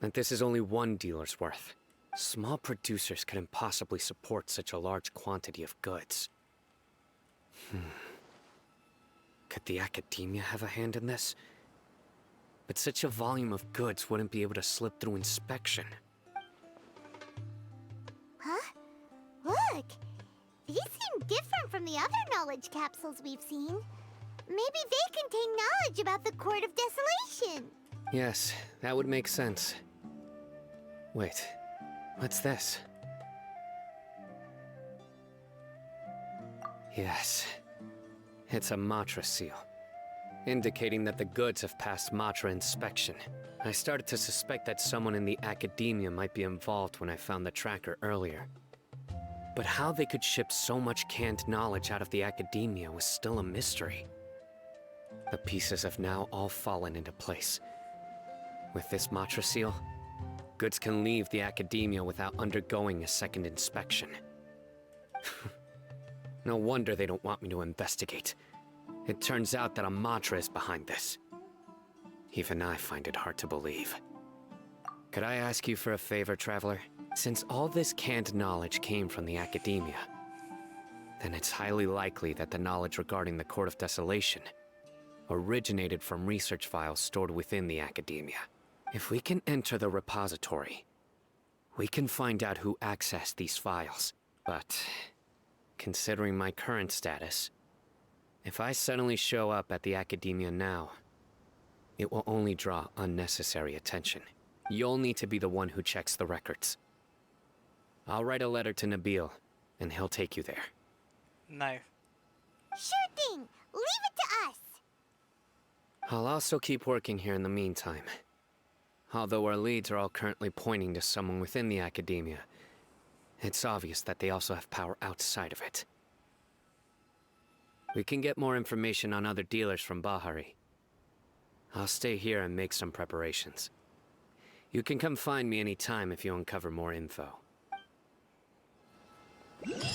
that this is only one dealer's worth. Small producers couldn't possibly support such a large quantity of goods. Could the Academia have a hand in this? But such a volume of goods wouldn't be able to slip through inspection. Huh? Look! These seem different from the other knowledge capsules we've seen. Maybe they contain knowledge about the Court of Desolation. Yes, that would make sense. Wait, what's this? Yes, it's a Matra seal, indicating that the goods have passed Matra inspection. I started to suspect that someone in the Academia might be involved when I found the tracker earlier. But how they could ship so much canned knowledge out of the Academia was still a mystery. The pieces have now all fallen into place. With this Matra seal, goods can leave the Academia without undergoing a second inspection. No wonder they don't want me to investigate. It turns out that a Matra is behind this. Even I find it hard to believe. Could I ask you for a favor, Traveler? Since all this canned knowledge came from the Academia, then it's highly likely that the knowledge regarding the Court of Desolation originated from research files stored within the Academia. If we can enter the repository, we can find out who accessed these files. But considering my current status, if I suddenly show up at the Academia now, it will only draw unnecessary attention. You'll need to be the one who checks the records. I'll write a letter to Nabil, and he'll take you there. No. Sure thing! Leave it to us! I'll also keep working here in the meantime. Although our leads are all currently pointing to someone within the Academia, it's obvious that they also have power outside of it. We can get more information on other dealers from Bahari. I'll stay here and make some preparations. You can come find me anytime if you uncover more info.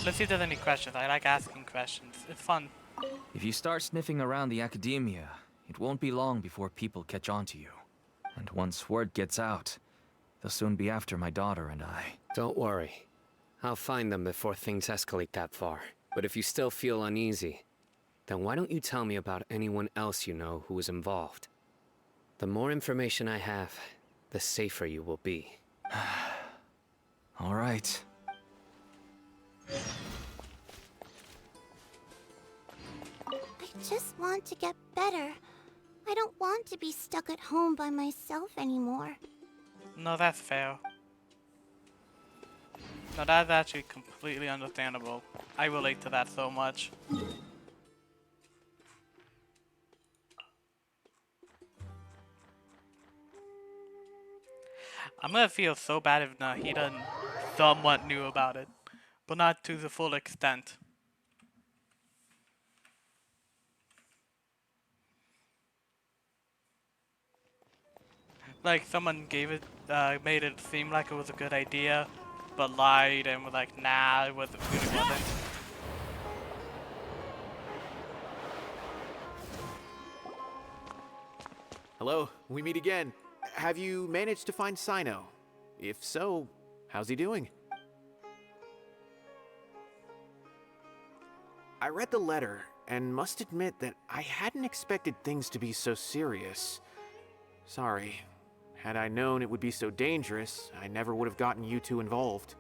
Let's see if there's any questions. I like asking questions. It's fun. If you start sniffing around the academia, it won't be long before people catch on to you. And once word gets out, they'll soon be after my daughter and I. Don't worry. I'll find them before things escalate that far. But if you still feel uneasy, then why don't you tell me about anyone else you know who was involved? The more information I have, the safer you will be. All right. I just want to get better. I don't want to be stuck at home by myself anymore. No, that's fair. No, that's actually completely understandable. I relate to that so much. I'm gonna feel so bad if Nahida somewhat knew about it, but not to the full extent. Like someone gave it, made it seem like it was a good idea, but lied and was like, nah, it really wasn't. Hello, we meet again. Have you managed to find Sino? If so, how's he doing? I read the letter, and must admit that I hadn't expected things to be so serious. Sorry. Had I known it would be so dangerous, I never would have gotten you two involved.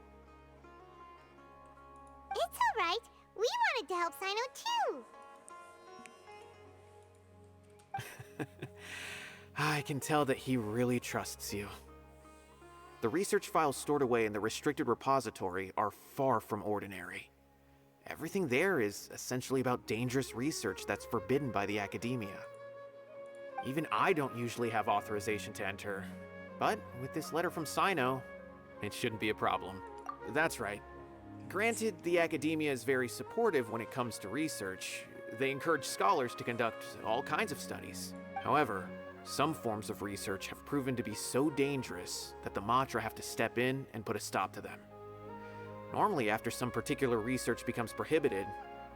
It's alright. We wanted to help Sino too. I can tell that he really trusts you. The research files stored away in the restricted repository are far from ordinary. Everything there is essentially about dangerous research that's forbidden by the academia. Even I don't usually have authorization to enter, but with this letter from Sino, it shouldn't be a problem. That's right. Granted, the academia is very supportive when it comes to research. They encourage scholars to conduct all kinds of studies. However, some forms of research have proven to be so dangerous that the Matra have to step in and put a stop to them. Normally, after some particular research becomes prohibited,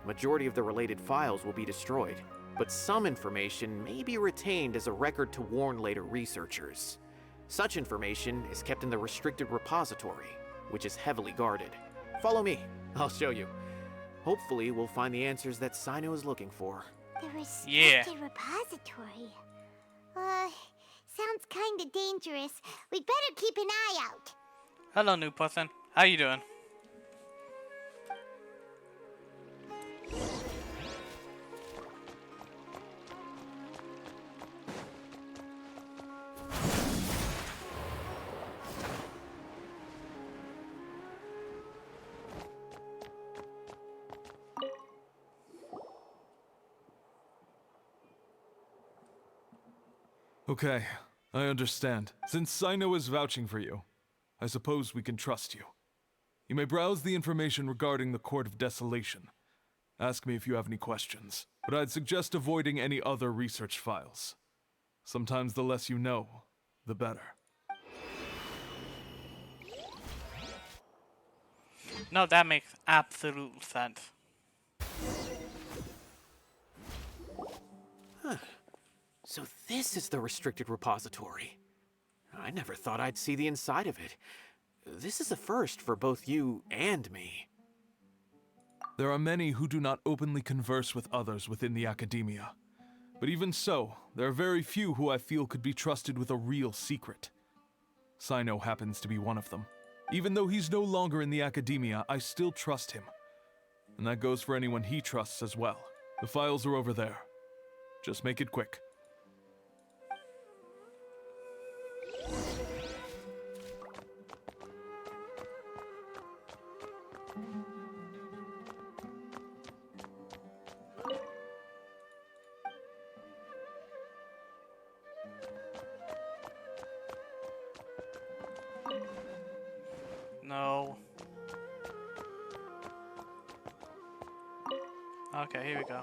the majority of the related files will be destroyed. But some information may be retained as a record to warn later researchers. Such information is kept in the restricted repository, which is heavily guarded. Follow me, I'll show you. Hopefully, we'll find the answers that Sino is looking for. The restricted repository. Sounds kinda dangerous. We'd better keep an eye out. Hello, new person. How you doing? Okay, I understand. Since Sino is vouching for you, I suppose we can trust you. You may browse the information regarding the Court of Desolation. Ask me if you have any questions, but I'd suggest avoiding any other research files. Sometimes the less you know, the better. No, that makes absolute sense. So this is the restricted repository. I never thought I'd see the inside of it. This is a first for both you and me. There are many who do not openly converse with others within the academia. But even so, there are very few who I feel could be trusted with a real secret. Sino happens to be one of them. Even though he's no longer in the academia, I still trust him. And that goes for anyone he trusts as well. The files are over there. Just make it quick. No. Okay, here we go.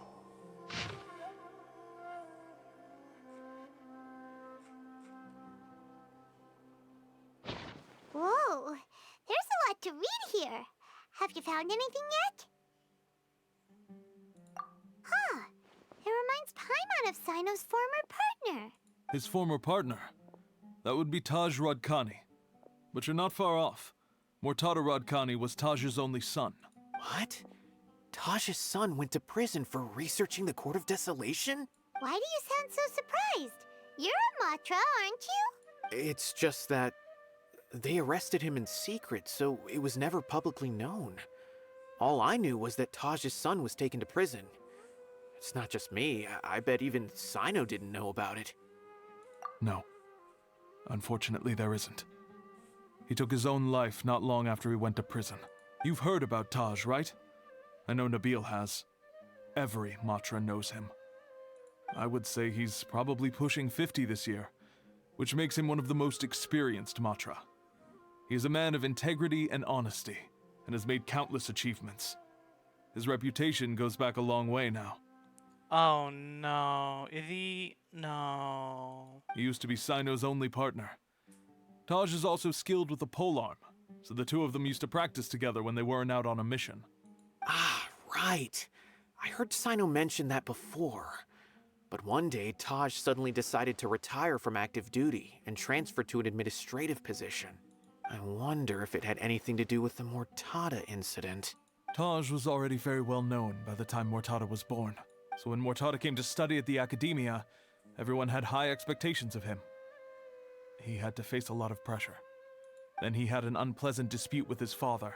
found anything yet? Huh. It reminds Paimon of Sino's former partner. His former partner? That would be Taj Rodkani. But you're not far off. Mortada Rodkani was Taj's only son. What? Taj's son went to prison for researching the Court of Desolation? Why do you sound so surprised? You're a Matra, aren't you? It's just that they arrested him in secret, so it was never publicly known. All I knew was that Taj's son was taken to prison. It's not just me. I bet even Sino didn't know about it. No. Unfortunately, there isn't. He took his own life not long after he went to prison. You've heard about Taj, right? I know Nabil has. Every Matra knows him. I would say he's probably pushing 50 this year, which makes him one of the most experienced Matra. He is a man of integrity and honesty, and has made countless achievements. His reputation goes back a long way now. Oh no. Is he? No. He used to be Sino's only partner. Taj is also skilled with the polearm, so the two of them used to practice together when they weren't out on a mission. Ah, right. I heard Sino mention that before. But one day, Taj suddenly decided to retire from active duty and transfer to an administrative position. I wonder if it had anything to do with the Mortada incident. Taj was already very well known by the time Mortada was born, so when Mortada came to study at the Academia, everyone had high expectations of him. He had to face a lot of pressure. Then he had an unpleasant dispute with his father,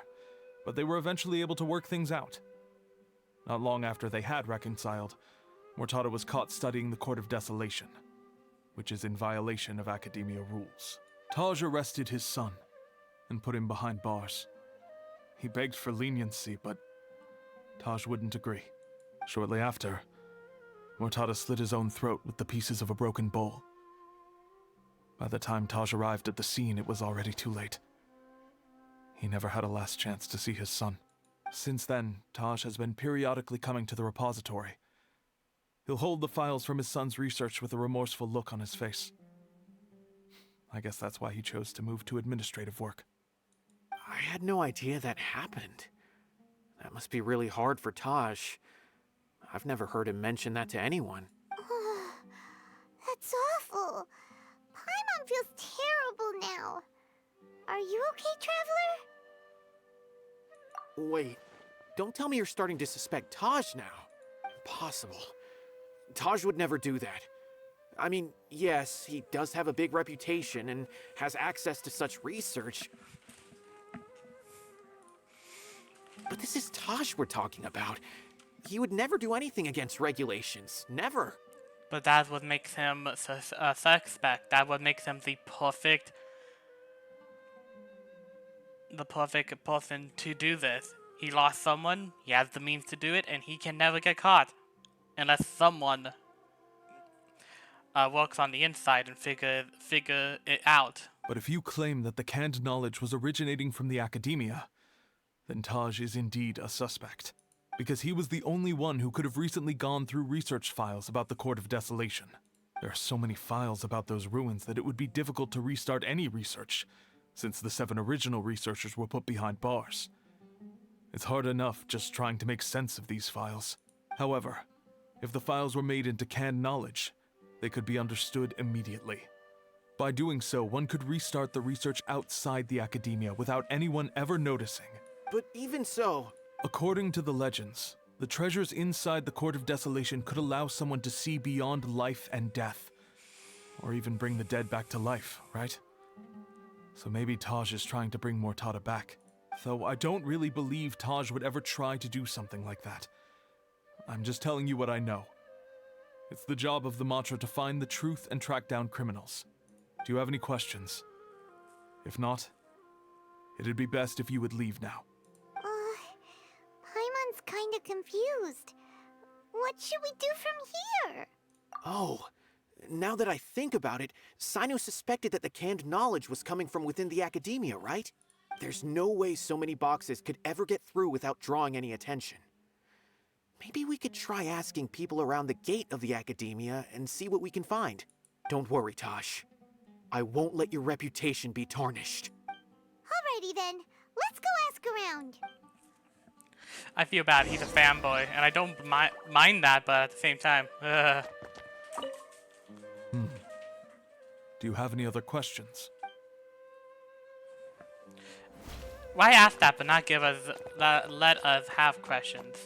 but they were eventually able to work things out. Not long after they had reconciled, Mortada was caught studying the Court of Desolation, which is in violation of Academia rules. Taj arrested his son and put him behind bars. He begged for leniency, but Taj wouldn't agree. Shortly after, Mortada slit his own throat with the pieces of a broken bowl. By the time Taj arrived at the scene, it was already too late. He never had a last chance to see his son. Since then, Taj has been periodically coming to the repository. He'll hold the files from his son's research with a remorseful look on his face. I guess that's why he chose to move to administrative work. I had no idea that happened. That must be really hard for Taj. I've never heard him mention that to anyone. That's awful. Paimon feels terrible now. Are you okay, Traveler? Wait, don't tell me you're starting to suspect Taj now. Impossible. Taj would never do that. I mean, yes, he does have a big reputation and has access to such research. But this is Taj we're talking about. He would never do anything against regulations. Never. But that's what makes him a suspect. That what makes him the perfect person to do this. He lost someone, he has the means to do it, and he can never get caught. Unless someone works on the inside and figure it out. But if you claim that the canned knowledge was originating from the Academia, then Taj is indeed a suspect. Because he was the only one who could have recently gone through research files about the Court of Desolation. There are so many files about those ruins that it would be difficult to restart any research, since the 7 original researchers were put behind bars. It's hard enough just trying to make sense of these files. However, if the files were made into canned knowledge, they could be understood immediately. By doing so, one could restart the research outside the Academia without anyone ever noticing. But even so... According to the legends, the treasures inside the Court of Desolation could allow someone to see beyond life and death. Or even bring the dead back to life, right? So maybe Taj is trying to bring Mortada back. Though I don't really believe Taj would ever try to do something like that. I'm just telling you what I know. It's the job of the Matra to find the truth and track down criminals. Do you have any questions? If not, it'd be best if you would leave now. Paimon's kinda confused. What should we do from here? Oh, now that I think about it, Sino suspected that the canned knowledge was coming from within the Academia, right? There's no way so many boxes could ever get through without drawing any attention. Maybe we could try asking people around the gate of the Academia and see what we can find. Don't worry, Tosh. I won't let your reputation be tarnished. Alrighty then, let's go ask around. I feel bad. He's a fanboy, and I don't mind that, but at the same time, Do you have any other questions? why ask that but not give us let us have questions?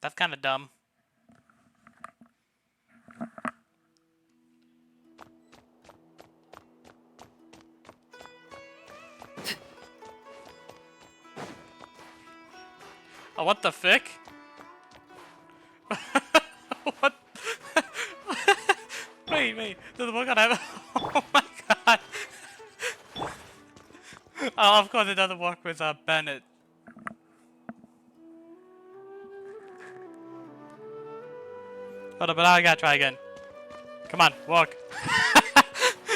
That's kind of dumb. Oh, what the frick? What? wait. Does the book have? Oh my god. Oh, of course it doesn't work with Bennett. Hold on, but I gotta try again. Come on, walk.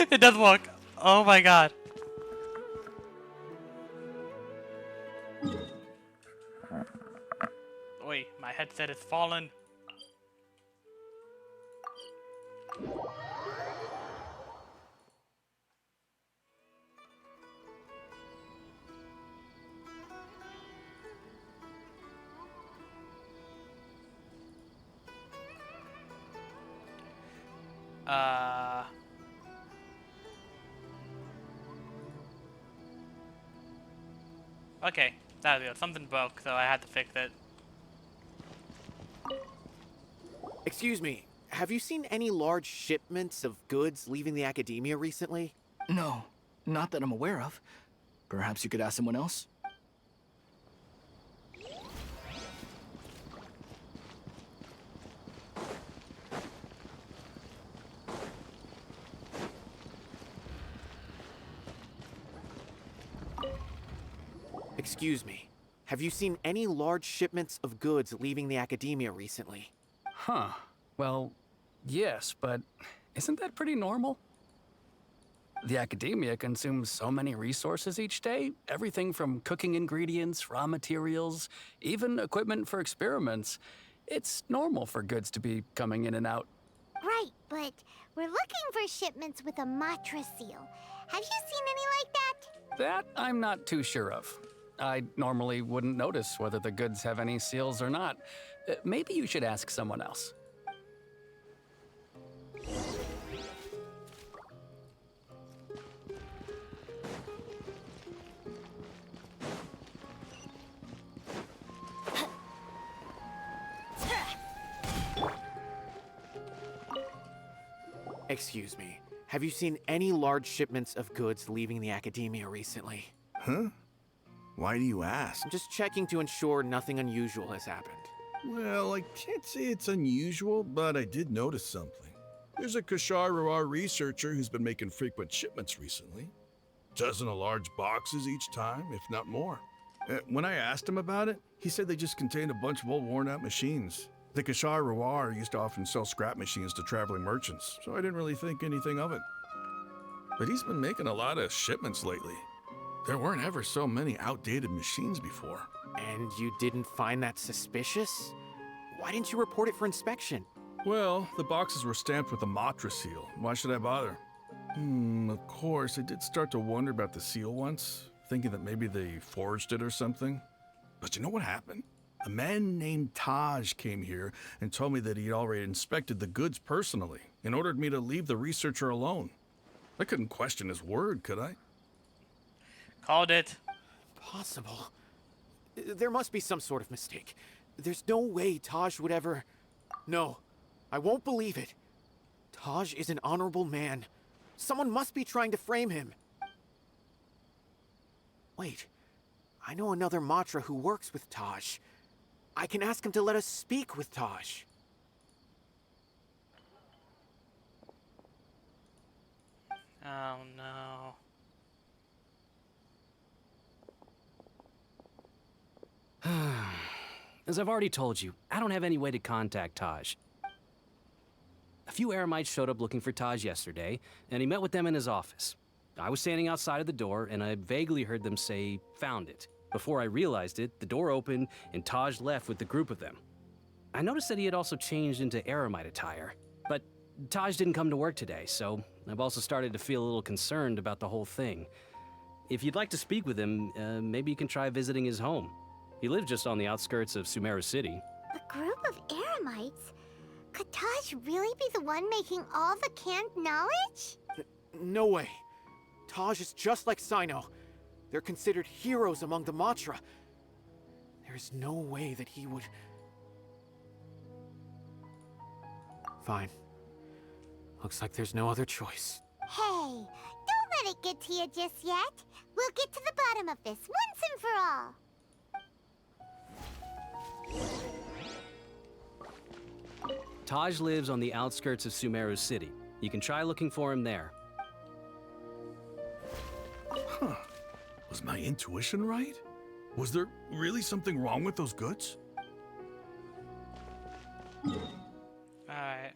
It does work. Oh my god. Wait, my headset is fallen. Okay, that'll do. Something broke, so I had to fix it. Excuse me, have you seen any large shipments of goods leaving the academia recently? No, not that I'm aware of. Perhaps you could ask someone else? Excuse me, have you seen any large shipments of goods leaving the academia recently? Huh. Well, yes, but isn't that pretty normal? The academia consumes so many resources each day. Everything from cooking ingredients, raw materials, even equipment for experiments. It's normal for goods to be coming in and out. Right, but we're looking for shipments with a Matra seal. Have you seen any like that? That I'm not too sure of. I normally wouldn't notice whether the goods have any seals or not. Maybe you should ask someone else. Excuse me, have you seen any large shipments of goods leaving the academia recently? Huh? Why do you ask? I'm just checking to ensure nothing unusual has happened. Well, I can't say it's unusual, but I did notice something. There's a Kashar Rawar researcher who's been making frequent shipments recently. Dozen of large boxes each time, if not more. When I asked him about it, he said they just contained a bunch of old worn-out machines. The Kashar Rawar used to often sell scrap machines to traveling merchants, so I didn't really think anything of it. But he's been making a lot of shipments lately. There weren't ever so many outdated machines before. And you didn't find that suspicious? Why didn't you report it for inspection? Well, the boxes were stamped with a Matra seal. Why should I bother? Of course, I did start to wonder about the seal once, thinking that maybe they forged it or something. But you know what happened? A man named Taj came here and told me that he'd already inspected the goods personally and ordered me to leave the researcher alone. I couldn't question his word, could I? Called it. Possible. There must be some sort of mistake. There's no way Taj would ever... No, I won't believe it. Taj is an honorable man. Someone must be trying to frame him. Wait, I know another Matra who works with Taj. I can ask him to let us speak with Taj. Oh no. As I've already told you, I don't have any way to contact Taj. A few Eremites showed up looking for Taj yesterday, and he met with them in his office. I was standing outside of the door, and I vaguely heard them say, "Found it." Before I realized it, the door opened, and Taj left with the group of them. I noticed that he had also changed into Eremite attire, but Taj didn't come to work today, so I've also started to feel a little concerned about the whole thing. If you'd like to speak with him, maybe you can try visiting his home. He lives just on the outskirts of Sumeru City. A group of eremites? Could Taj really be the one making all the canned knowledge? No way. Taj is just like Sino. They're considered heroes among the Matra. There is no way that he would... Fine. Looks like there's no other choice. Hey, don't let it get to you just yet. We'll get to the bottom of this once and for all. Taj lives on the outskirts of Sumeru City. You can try looking for him there. Huh. Was my intuition right? Was there really something wrong with those goods? Alright.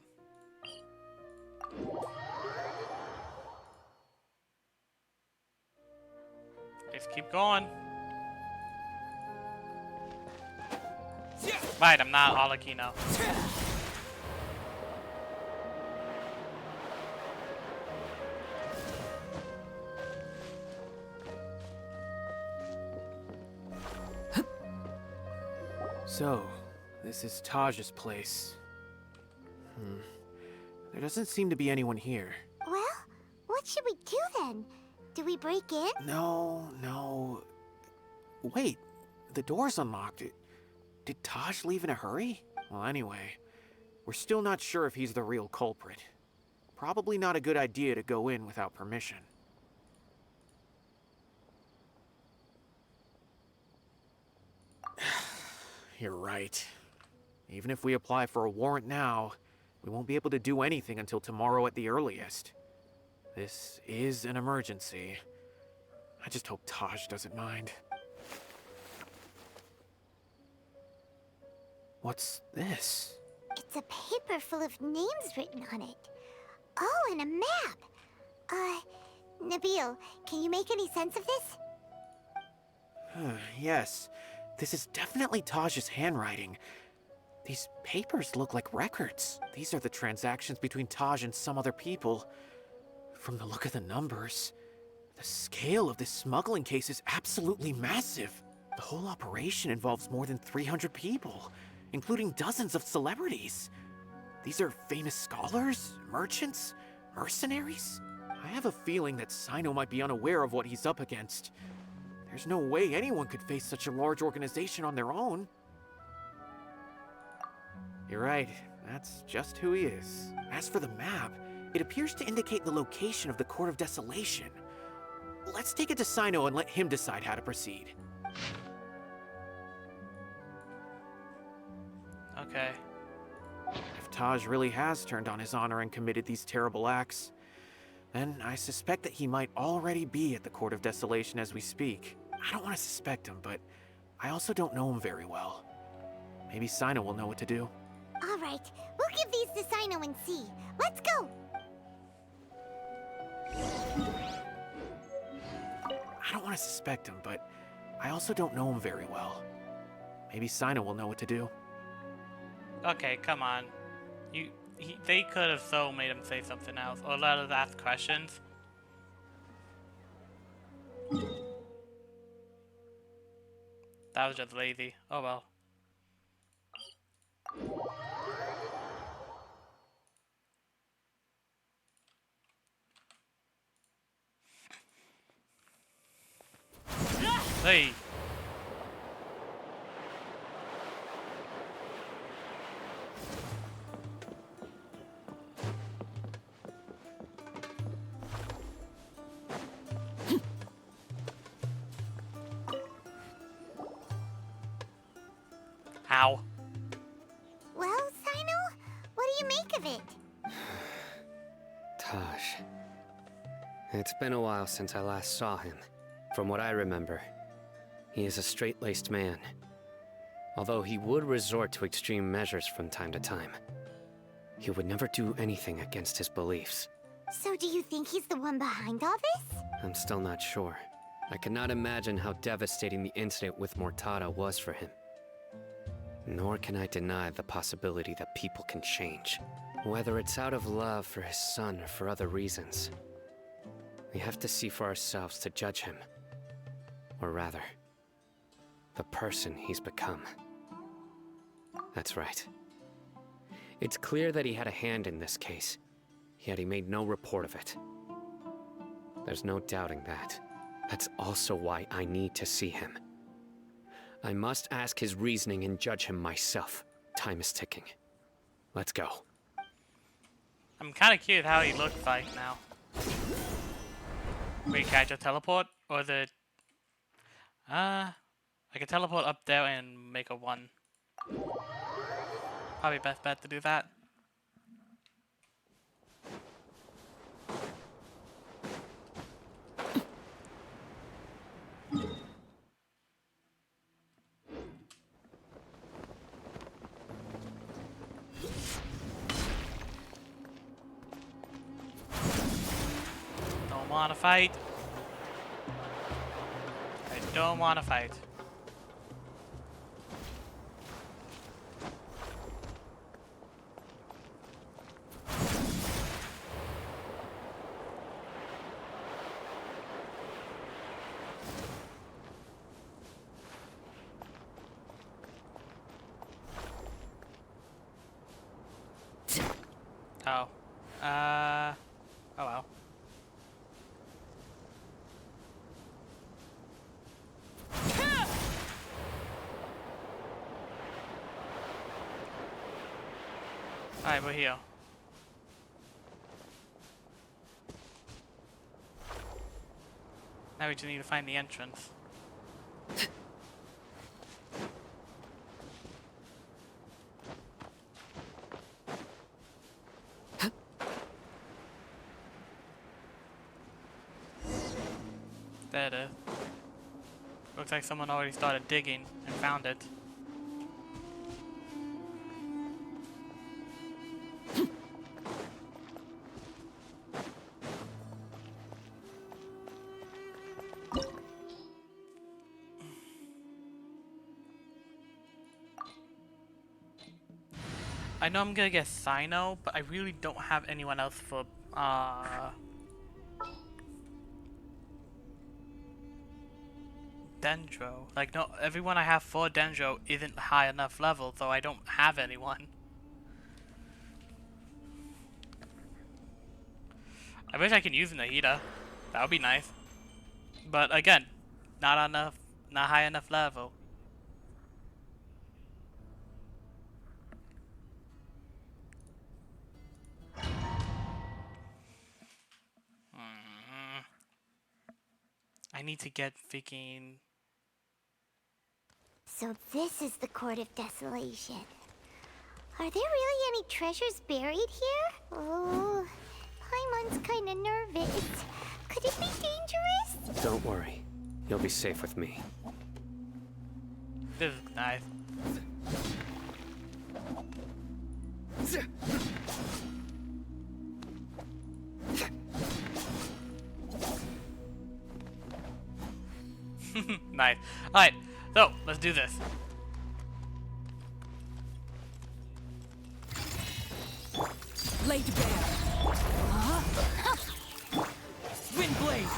Let's keep going. Right, I'm not Holokino. So, this is Taj's place. There doesn't seem to be anyone here. Well, what should we do then? Do we break in? No. Wait, the door's unlocked. Did Taj leave in a hurry? Well, anyway, we're still not sure if he's the real culprit. Probably not a good idea to go in without permission. You're right. Even if we apply for a warrant now, we won't be able to do anything until tomorrow at the earliest. This is an emergency. I just hope Taj doesn't mind. What's this? It's a paper full of names written on it. Oh, and a map. Nabil, can you make any sense of this? Yes, this is definitely Taj's handwriting. These papers look like records. These are the transactions between Taj and some other people. From the look of the numbers, the scale of this smuggling case is absolutely massive. The whole operation involves more than 300 people, including dozens of celebrities. These are famous scholars, merchants, mercenaries. I have a feeling that Sino might be unaware of what he's up against. There's no way anyone could face such a large organization on their own. You're right, that's just who he is. As for the map, it appears to indicate the location of the Court of Desolation. Let's take it to Sino and let him decide how to proceed. Okay. If Taj really has turned on his honor and committed these terrible acts, then I suspect that he might already be at the Court of Desolation as we speak. I don't want to suspect him, but I also don't know him very well. Maybe Sino will know what to do. All right, we'll give these to Sino and see. Let's go! I don't want to suspect him, but I also don't know him very well. Maybe Sino will know what to do. Okay, come on. They could have so made him say something else, or let us ask questions. That was just lazy. Oh well. Hey. How? Well, Sino, what do you make of it? Taj. It's been a while since I last saw him. From what I remember, he is a straight-laced man. Although he would resort to extreme measures from time to time, he would never do anything against his beliefs. So do you think he's the one behind all this? I'm still not sure. I cannot imagine how devastating the incident with Mortada was for him. Nor can I deny the possibility that people can change. Whether it's out of love for his son or for other reasons, we have to see for ourselves to judge him. Or rather, the person he's become. That's right. It's clear that he had a hand in this case, yet he made no report of it. There's no doubting that. That's also why I need to see him. I must ask his reasoning and judge him myself. Time is ticking. Let's go. I'm kind of curious how he looks like now. Wait, can I just teleport? Or is it... I can teleport up there and make a 1. Probably best bet to do that. Don't wanna fight. I don't wanna fight. Oh. Oh well. Alright, we're here. Now we just need to find the entrance. There it is. Looks like someone already started digging and found it. I know I'm gonna get Sino, but I really don't have anyone else for Dendro. Like, no, everyone I have for Dendro isn't high enough level, so I don't have anyone. I wish I could use Nahida. That would be nice. But again, not high enough level. I need to get freaking... So this is the Court of Desolation. Are there really any treasures buried here? Oh, Paimon's kinda nervous. Could it be dangerous? Don't worry. You'll be safe with me. This is nice. Nice. Alright, so let's do this. Laid bare. Windblade!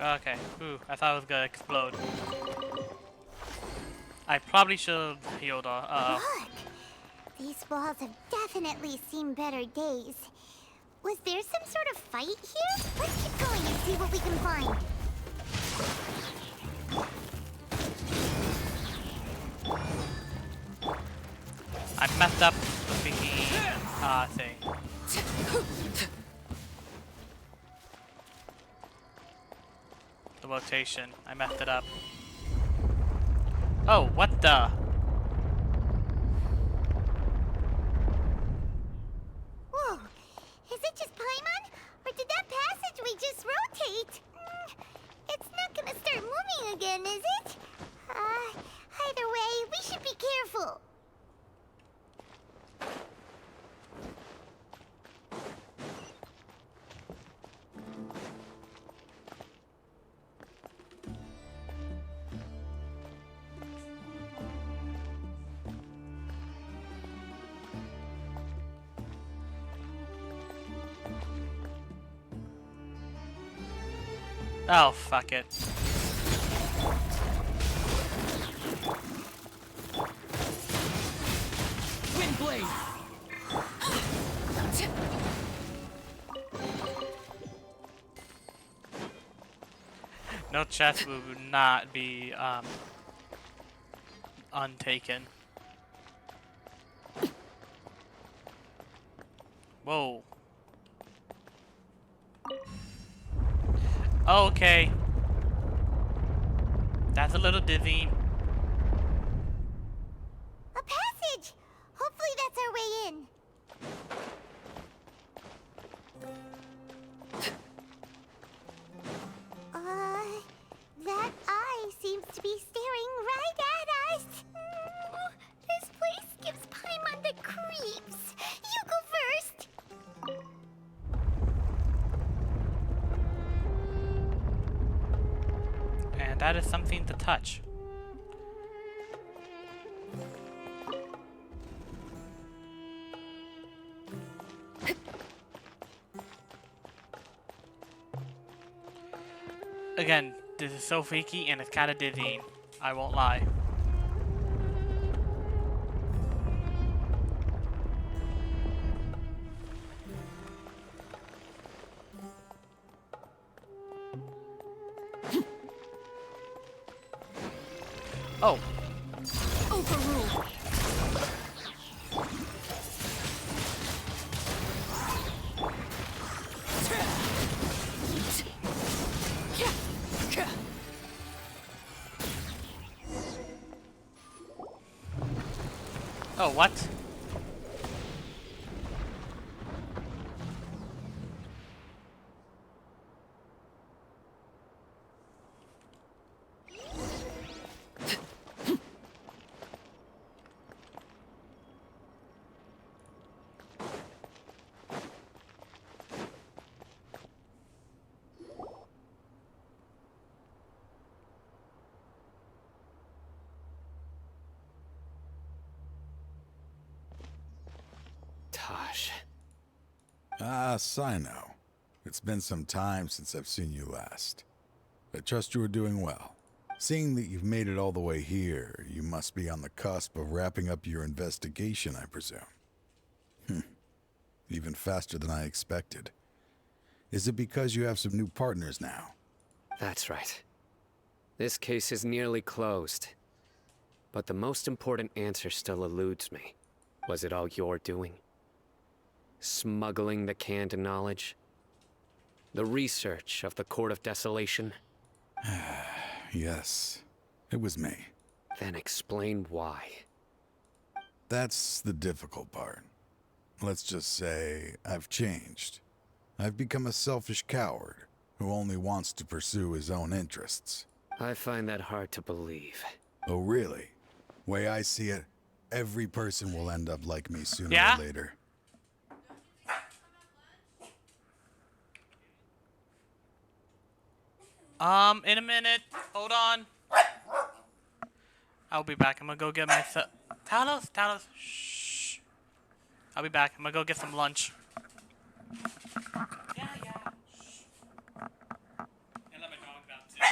Okay. Ooh, I thought it was gonna explode. I probably should have healed her. Look! These walls have definitely seen better days. Was there some sort of fight here? Let's keep going and see what we can find. I messed up the freaking thing. The rotation. I messed it up. Oh, what the? Whoa! Is it just Paimon? Or did that passageway just rotate? It's not gonna start moving again, is it? Either way, we should be careful. Oh, fuck it. Wind blade. No chest would not be untaken. Whoa. Okay. That's a little dizzying. A passage! Hopefully that's our way in. That eye seems to be staring right at us. This place gives Paimon the creeps. You go first. And that is something to touch. Again, this is so freaky and it's kind of dizzying. I won't lie. Oh. Overrule. Oh, what? Tosh. Ah, Sino. It's been some time since I've seen you last. I trust you are doing well. Seeing that you've made it all the way here, you must be on the cusp of wrapping up your investigation, I presume. Even faster than I expected. Is it because you have some new partners now? That's right. This case is nearly closed. But the most important answer still eludes me. Was it all your doing? Smuggling the canned knowledge? The research of the Court of Desolation? Yes, it was me. Then explain why. That's the difficult part. Let's just say I've changed. I've become a selfish coward who only wants to pursue his own interests. I find that hard to believe. Oh, really? Way I see it, every person will end up like me sooner Yeah? or later. In a minute. Hold on. I'll be back. I'm gonna go get myself. Talos. Shh. I'll be back. I'm gonna go get some lunch. Yeah. Shh. And let my dog down too.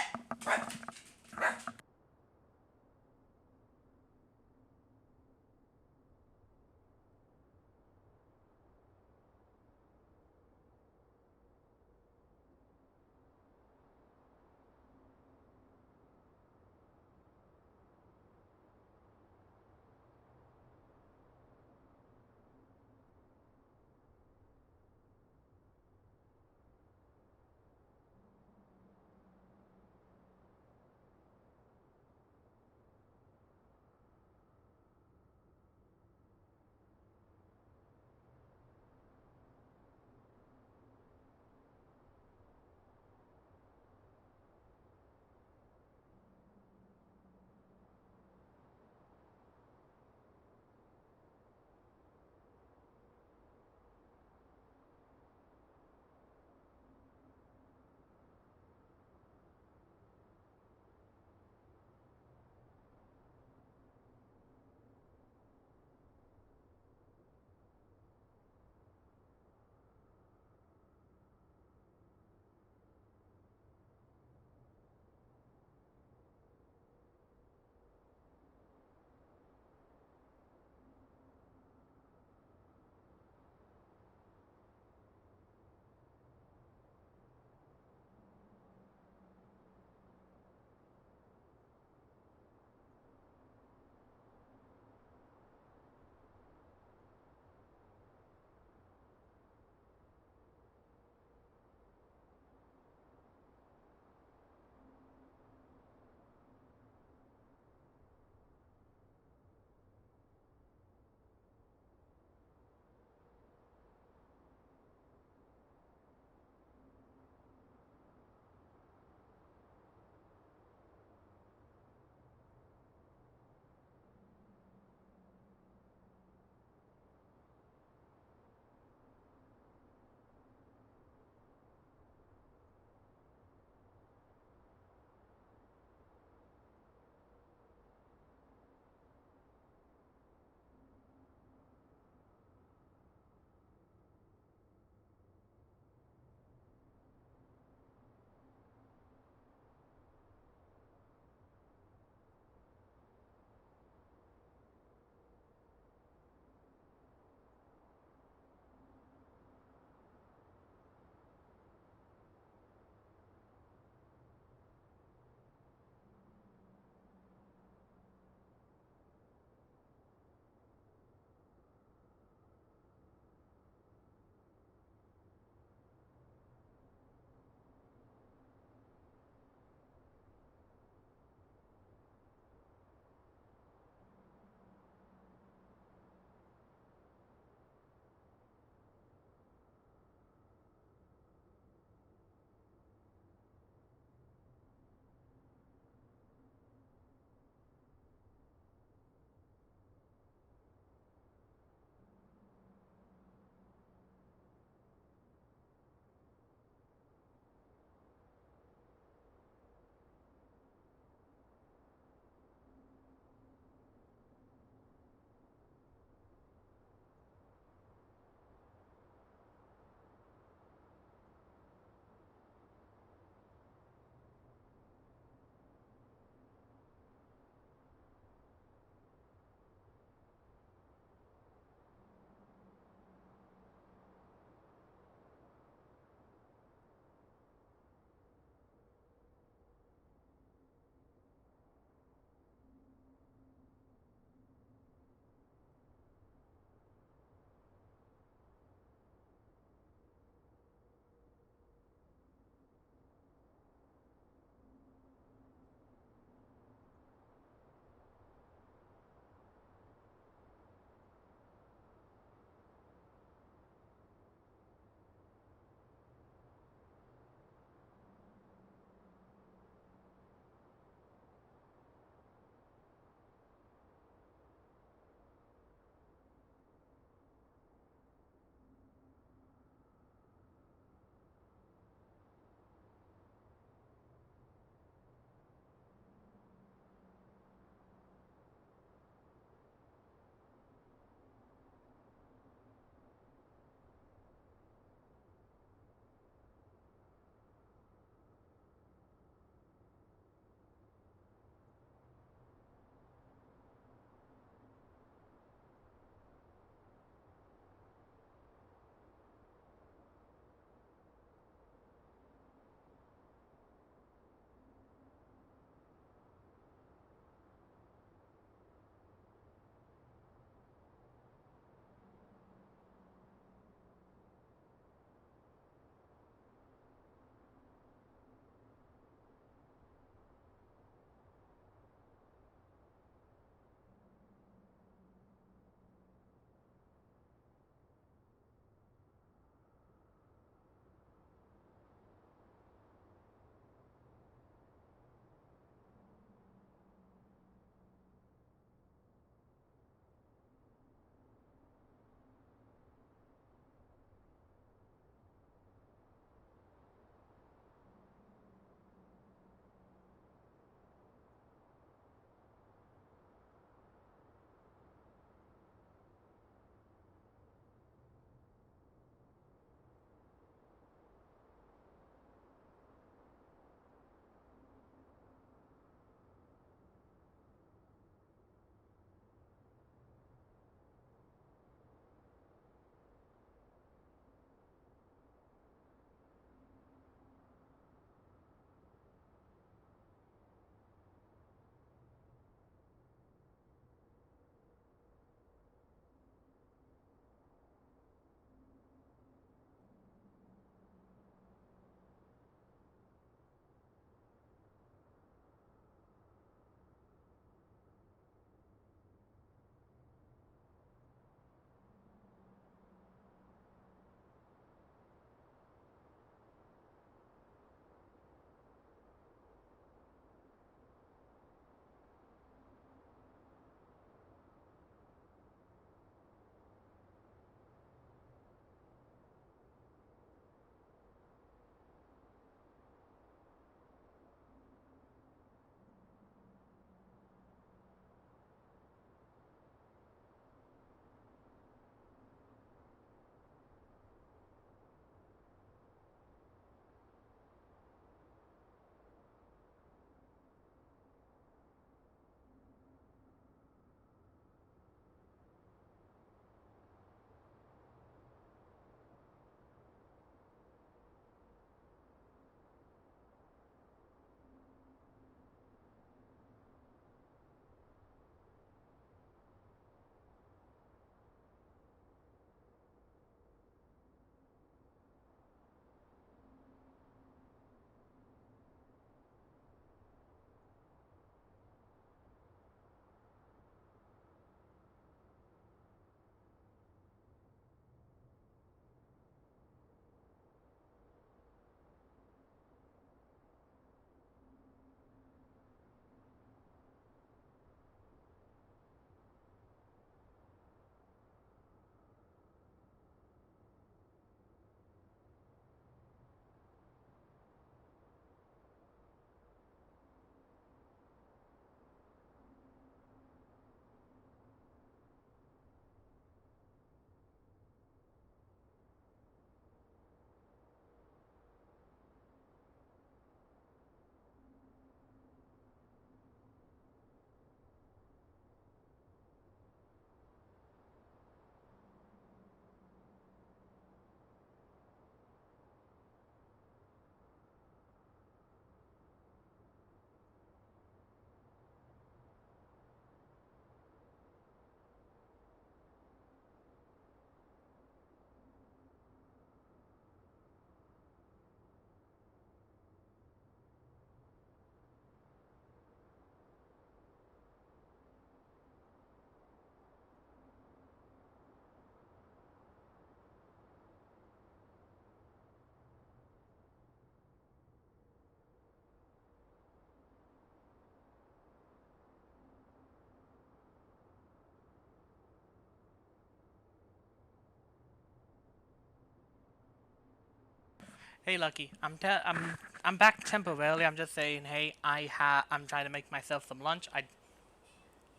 Hey, Lucky. I'm back temporarily. I'm just saying. Hey, I'm trying to make myself some lunch. I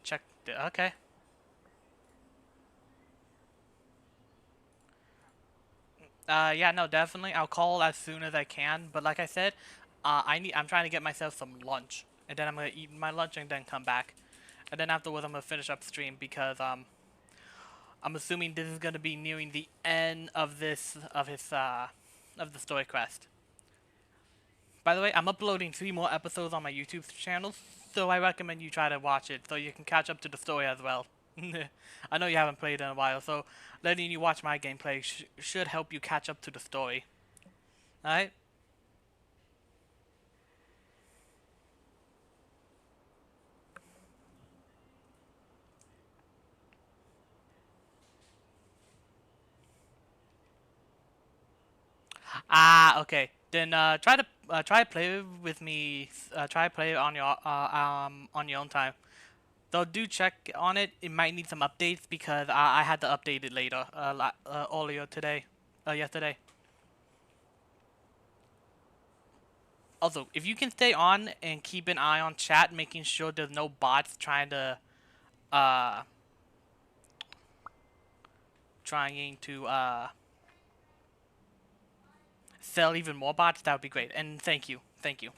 checked. Okay. Yeah, no, definitely. I'll call as soon as I can. But like I said, I'm trying to get myself some lunch, and then I'm gonna eat my lunch and then come back, and then afterwards I'm gonna finish up stream because I'm assuming this is gonna be nearing the end of of the story quest. By the way, I'm uploading 3 more episodes on my YouTube channel, so I recommend you try to watch it so you can catch up to the story as well. I know you haven't played in a while, so letting you watch my gameplay should help you catch up to the story. Alright? Ah, okay. Then try to play with me. Try to play on your own time. Though do check on it. It might need some updates because I had to update it later. Earlier today. Yesterday. Also, if you can stay on and keep an eye on chat, making sure there's no bots uh trying to sell even more bots, that would be great. And thank you. Thank you.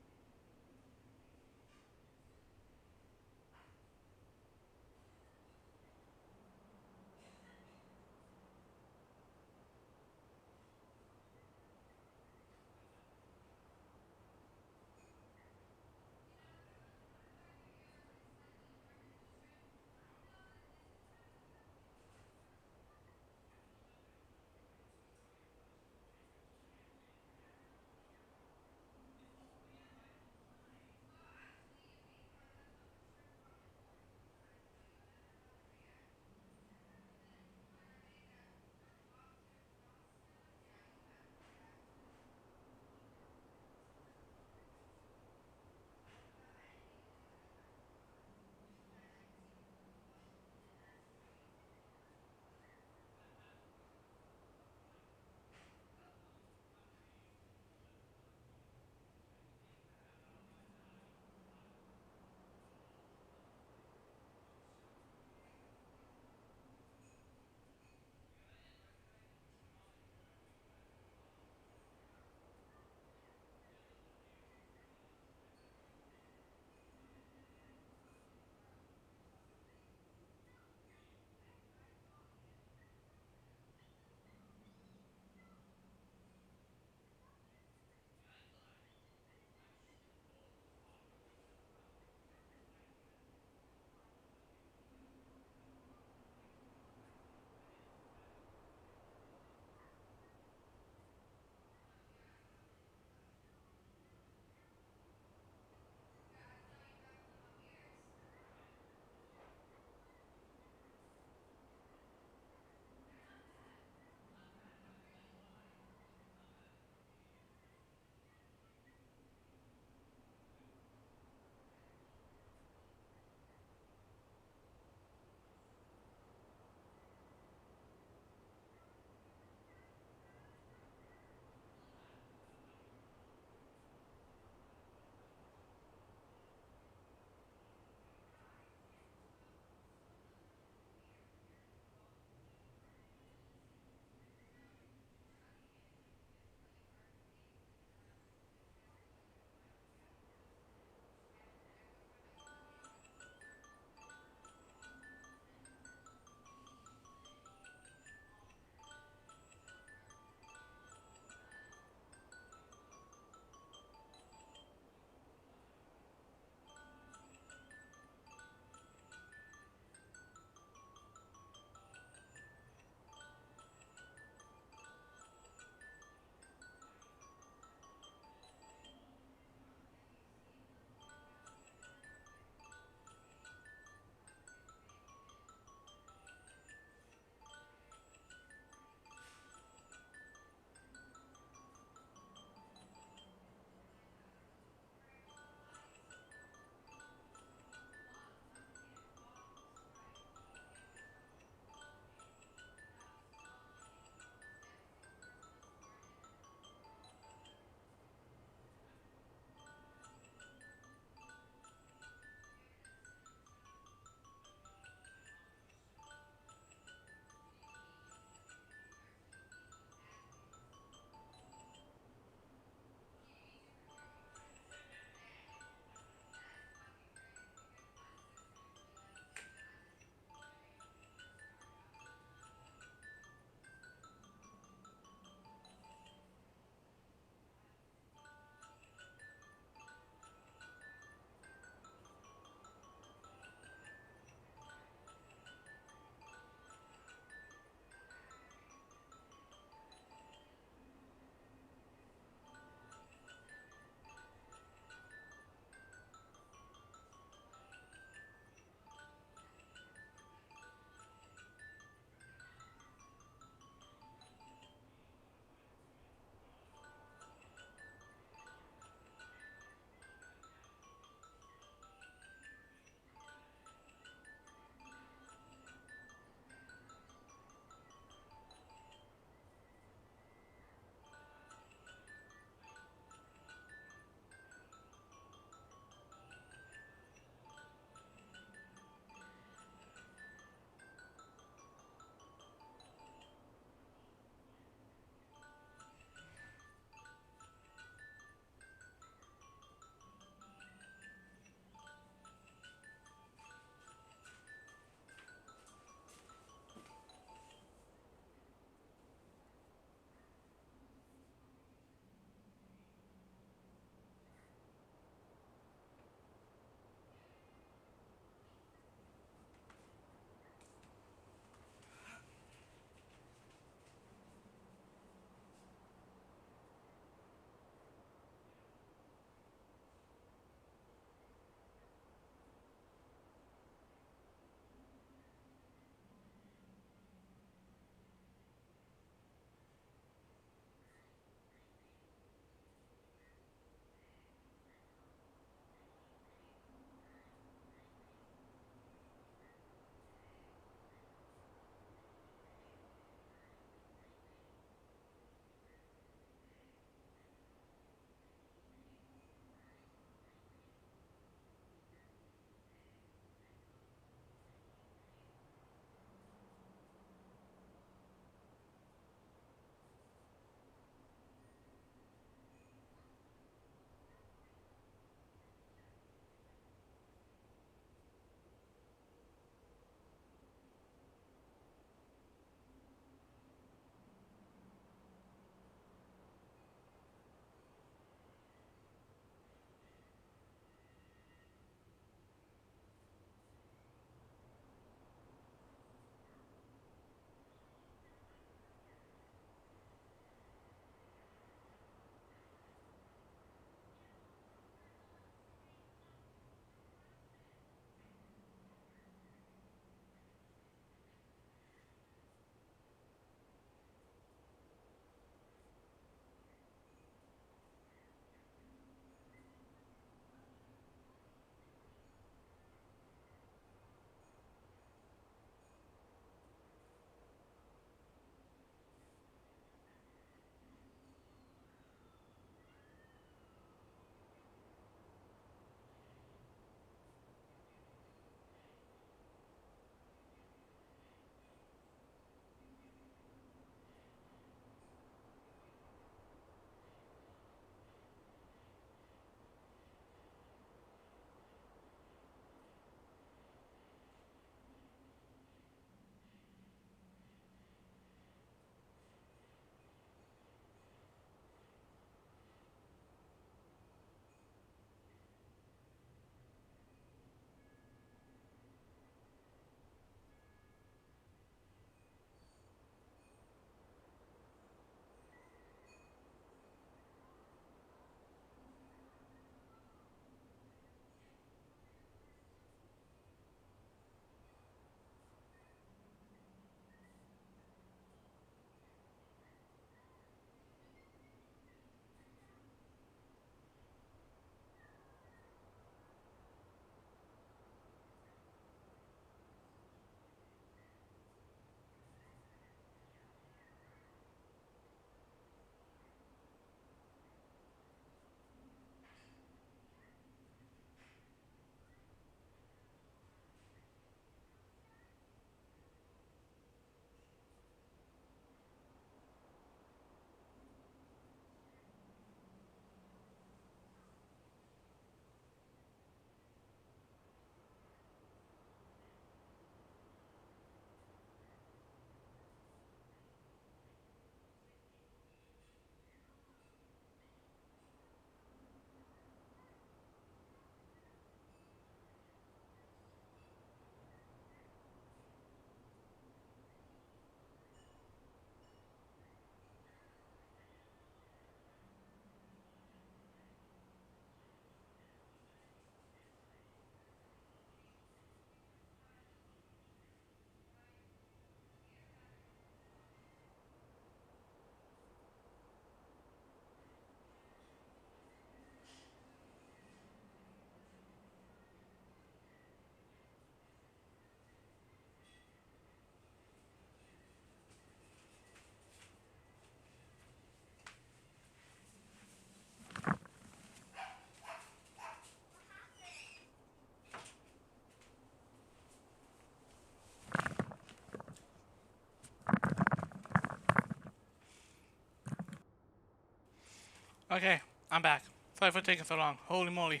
Okay, I'm back. Sorry for taking so long. Holy moly.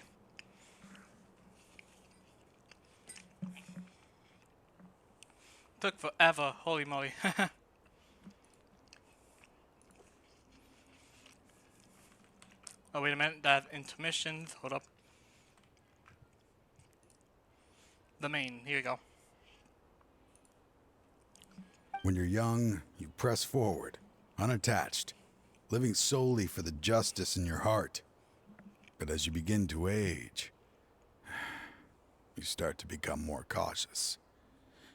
Took forever. Holy moly. Oh, wait a minute. That's intermissions. Hold up. The main. Here we go. When you're young, you press forward, unattached, living solely for the justice in your heart. But as you begin to age, you start to become more cautious.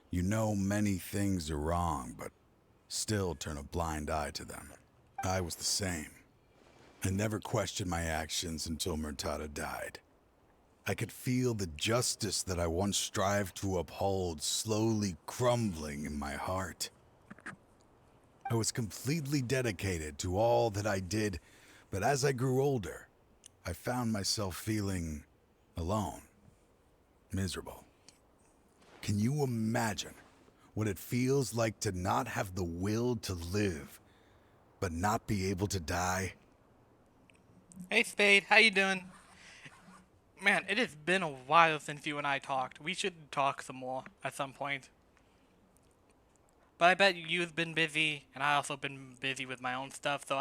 You know many things are wrong, but still turn a blind eye to them. I was the same. I never questioned my actions until Murtada died. I could feel the justice that I once strived to uphold slowly crumbling in my heart. I was completely dedicated to all that I did, but as I grew older, I found myself feeling alone, miserable. Can you imagine what it feels like to not have the will to live, but not be able to die? Hey, Spade. How you doing? Man, it has been a while since you and I talked. We should talk some more at some point. But I bet you've been busy, and I also been busy with my own stuff. So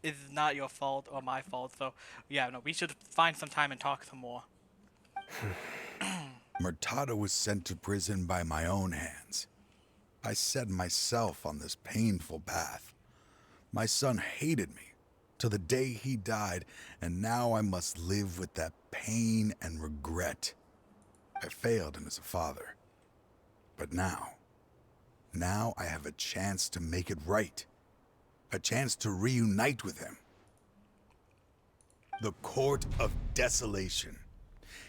is not your fault or my fault. So yeah, no, we should find some time and talk some more. Murtada was sent to prison by my own hands. I set myself on this painful path. My son hated me till the day he died, and now I must live with that pain and regret. I failed him as a father. But now I have a chance to make it right. A chance to reunite with him. The Court of Desolation.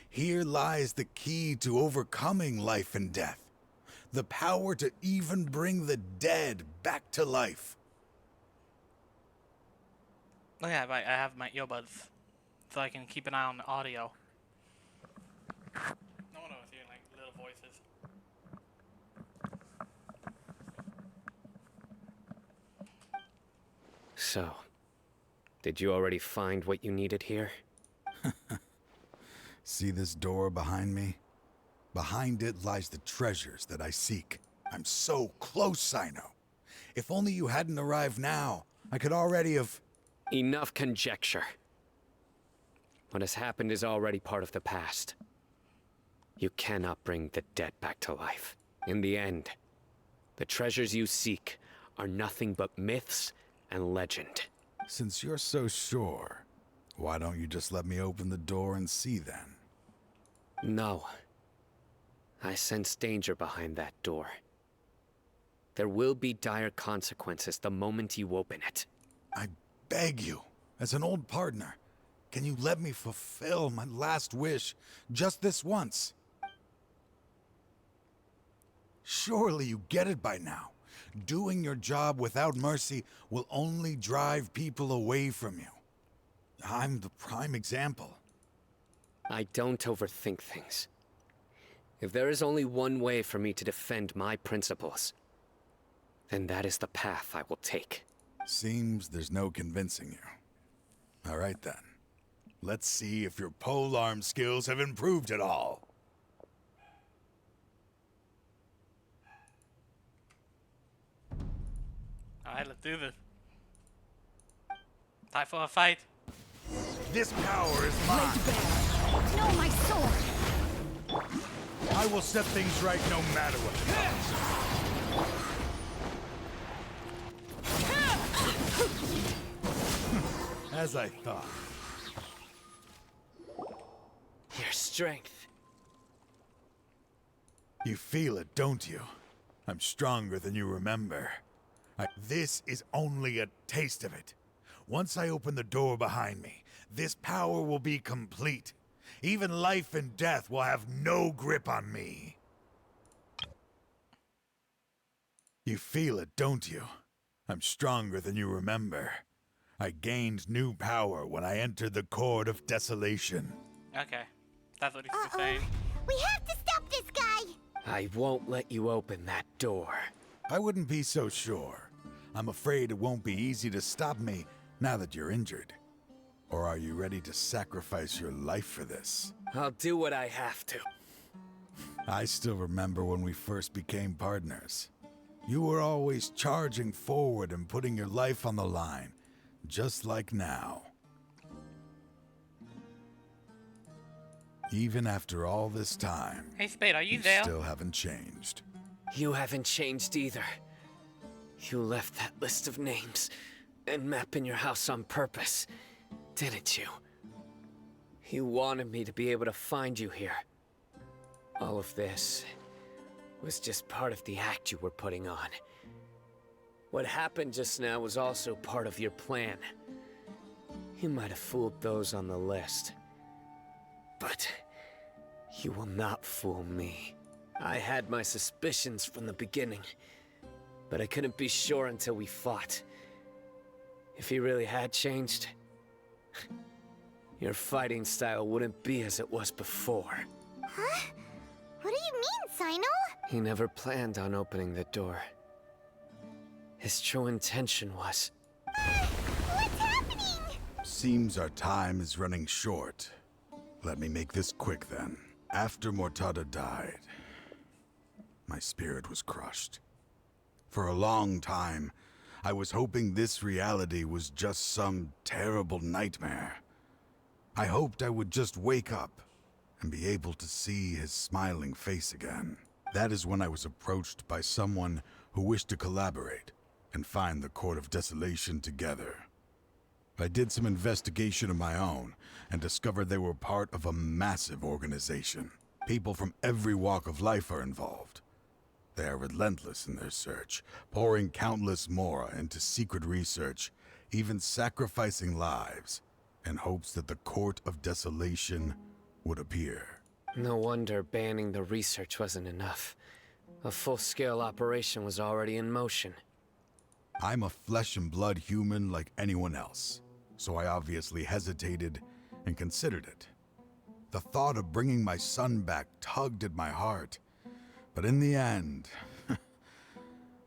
Here lies the key to overcoming life and death. The power to even bring the dead back to life. Oh yeah, right. I have my earbuds, so I can keep an eye on the audio. No one was hearing like little voices. So, did you already find what you needed here? See this door behind me? Behind it lies the treasures that I seek. I'm so close, Sino. If only you hadn't arrived now, I could already have... Enough conjecture. What has happened is already part of the past. You cannot bring the dead back to life. In the end, the treasures you seek are nothing but myths and legend. Since you're so sure, why don't you just let me open the door and see then? No. I sense danger behind that door. There will be dire consequences the moment you open it. I beg you, as an old partner, can you let me fulfill my last wish just this once? Surely you get it by now. Doing your job without mercy will only drive people away from you. I'm the prime example. I don't overthink things. If there is only one way for me to defend my principles, then that is the path I will take. Seems there's no convincing you. All right then. Let's see if your polearm skills have improved at all. Alright, let's do this. Time for a fight. This power is mine. No, my sword! I will set things right no matter what. As I thought. Your strength. You feel it, don't you? I'm stronger than you remember. This is only a taste of it. Once I open the door behind me, this power will be complete. Even life and death will have no grip on me. You feel it, don't you? I'm stronger than you remember. I gained new power when I entered the Court of Desolation. Okay, that's what he's saying. We have to stop this guy! I won't let you open that door. I wouldn't be so sure. I'm afraid it won't be easy to stop me now that you're injured? Or are you ready to sacrifice your life for this? I'll do what I have to. I still remember when we first became partners. You were always charging forward and putting your life on the line, just like now. Even after all this time, Hey, Spade, are you there? still haven't changed. You haven't changed either. You left that list of names and map in your house on purpose, didn't you? You wanted me to be able to find you here. All of this was just part of the act you were putting on. What happened just now was also part of your plan. You might have fooled those on the list, but you will not fool me. I had my suspicions from the beginning, but I couldn't be sure until we fought. If he really had changed, your fighting style wouldn't be as it was before. Huh? What do you mean, Sino? He never planned on opening the door. His true intention was... What's happening? Seems our time is running short. Let me make this quick then. After Mortada died, my spirit was crushed. For a long time, I was hoping this reality was just some terrible nightmare. I hoped I would just wake up and be able to see his smiling face again. That is when I was approached by someone who wished to collaborate and find the Court of Desolation together. I did some investigation of my own and discovered they were part of a massive organization. People from every walk of life are involved. They are relentless in their search, pouring countless mora into secret research, even sacrificing lives in hopes that the Court of Desolation would appear. No wonder banning the research wasn't enough. A full-scale operation was already in motion. I'm a flesh and blood human like anyone else, so I obviously hesitated and considered it. The thought of bringing my son back tugged at my heart, but in the end,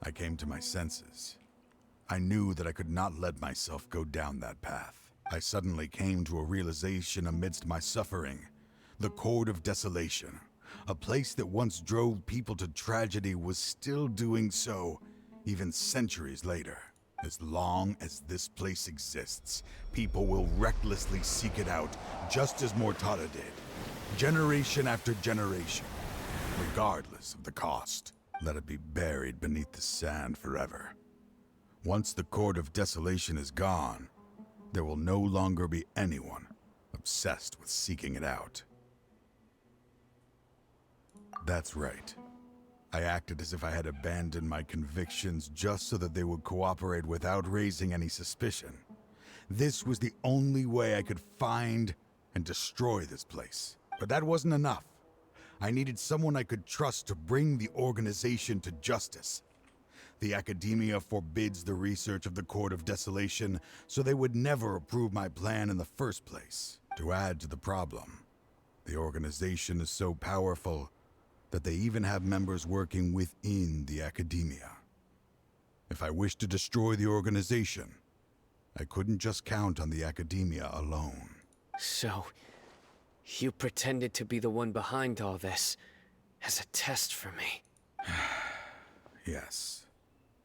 I came to my senses. I knew that I could not let myself go down that path. I suddenly came to a realization amidst my suffering. The Court of Desolation, a place that once drove people to tragedy, was still doing so, even centuries later. As long as this place exists, people will recklessly seek it out, just as Mortada did, generation after generation, regardless of the cost. Let it be buried beneath the sand forever. Once the Court of Desolation is gone, there will no longer be anyone obsessed with seeking it out. That's right. I acted as if I had abandoned my convictions just so that they would cooperate without raising any suspicion. This was the only way I could find and destroy this place. But that wasn't enough. I needed someone I could trust to bring the organization to justice. The Academia forbids the research of the Court of Desolation, so they would never approve my plan in the first place. To add to the problem, the organization is so powerful that they even have members working within the Academia. If I wished to destroy the organization, I couldn't just count on the Academia alone. So, you pretended to be the one behind all this, as a test for me. Yes.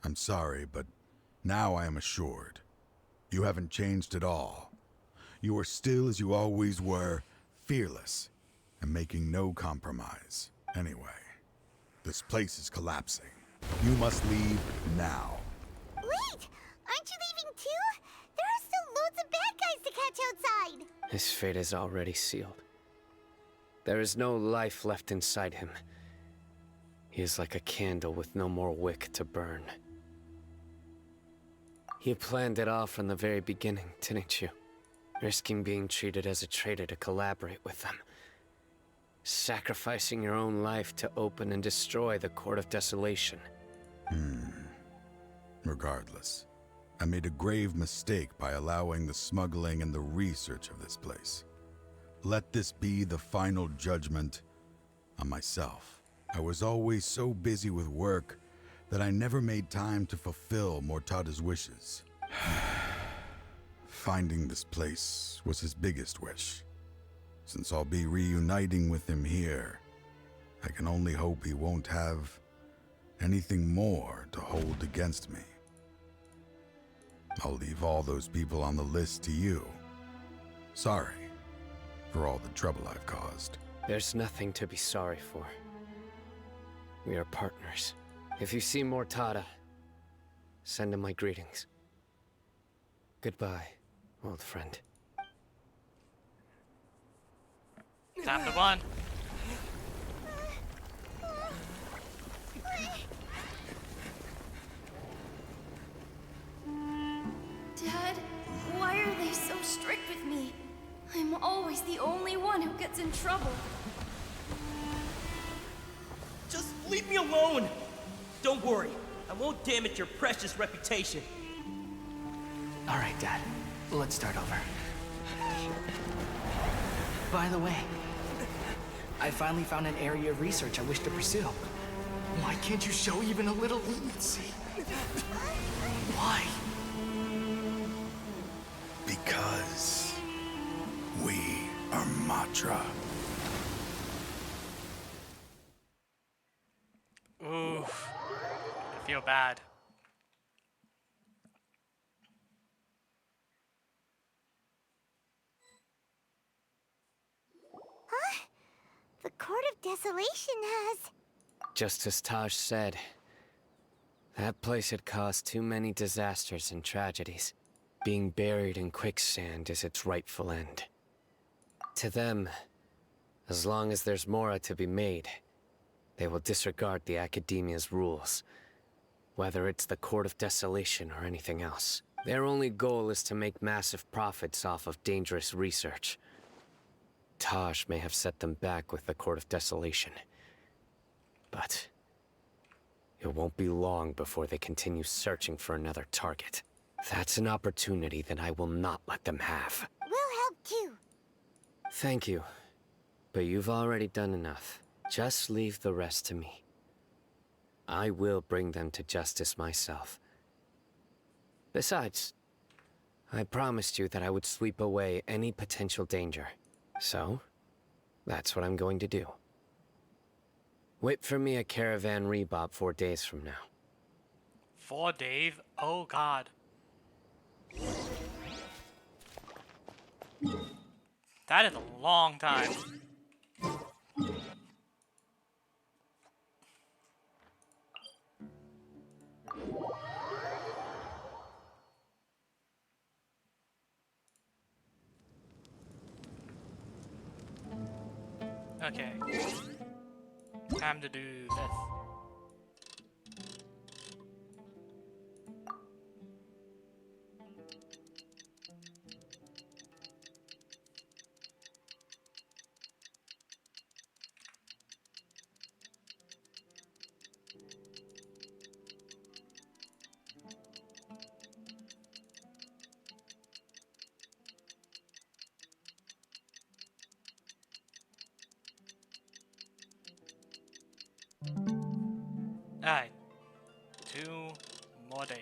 I'm sorry, but now I am assured. You haven't changed at all. You are still as you always were, fearless, and making no compromise. Anyway, this place is collapsing. You must leave now. Wait! Aren't you leaving too? There are still loads of bad guys to catch outside! His fate is already sealed. There is no life left inside him. He is like a candle with no more wick to burn. You planned it all from the very beginning, didn't you? Risking being treated as a traitor to collaborate with them. Sacrificing your own life to open and destroy the Court of Desolation. Regardless, I made a grave mistake by allowing the smuggling and the research of this place. Let this be the final judgment on myself. I was always so busy with work that I never made time to fulfill Mortada's wishes. finding this place was his biggest wish. Since I'll be reuniting with him here, I can only hope he won't have anything more to hold against me. I'll leave all those people on the list to you. Sorry for all the trouble I've caused. There's nothing to be sorry for. We are partners. If you see Mortada, send him my greetings. Goodbye, old friend. Time to run. Dad, why are they so strict with me? I'm always the only one who gets in trouble. Just leave me alone! Don't worry, I won't damage your precious reputation. All right, Dad. Let's start over. By the way, I finally found an area of research I wish to pursue. Why can't you show even a little leniency? Why? Because we are Matra. Oof. I feel bad. Huh? The Court of Desolation has... Just as Taj said, that place had caused too many disasters and tragedies. Being buried in quicksand is its rightful end. To them, as long as there's Mora to be made, they will disregard the Academia's rules, whether it's the Court of Desolation or anything else. Their only goal is to make massive profits off of dangerous research. Taj may have set them back with the Court of Desolation, but it won't be long before they continue searching for another target. That's an opportunity that I will not let them have. We'll help too. Thank you, but you've already done enough. Just leave the rest to me. I will bring them to justice myself. Besides, I promised you that I would sweep away any potential danger. So, that's what I'm going to do. Wait for me at Caravan Rebop 4 days from now. 4 days? Oh god. That is a long time. Okay. Time to do this. Alright. 2 more days.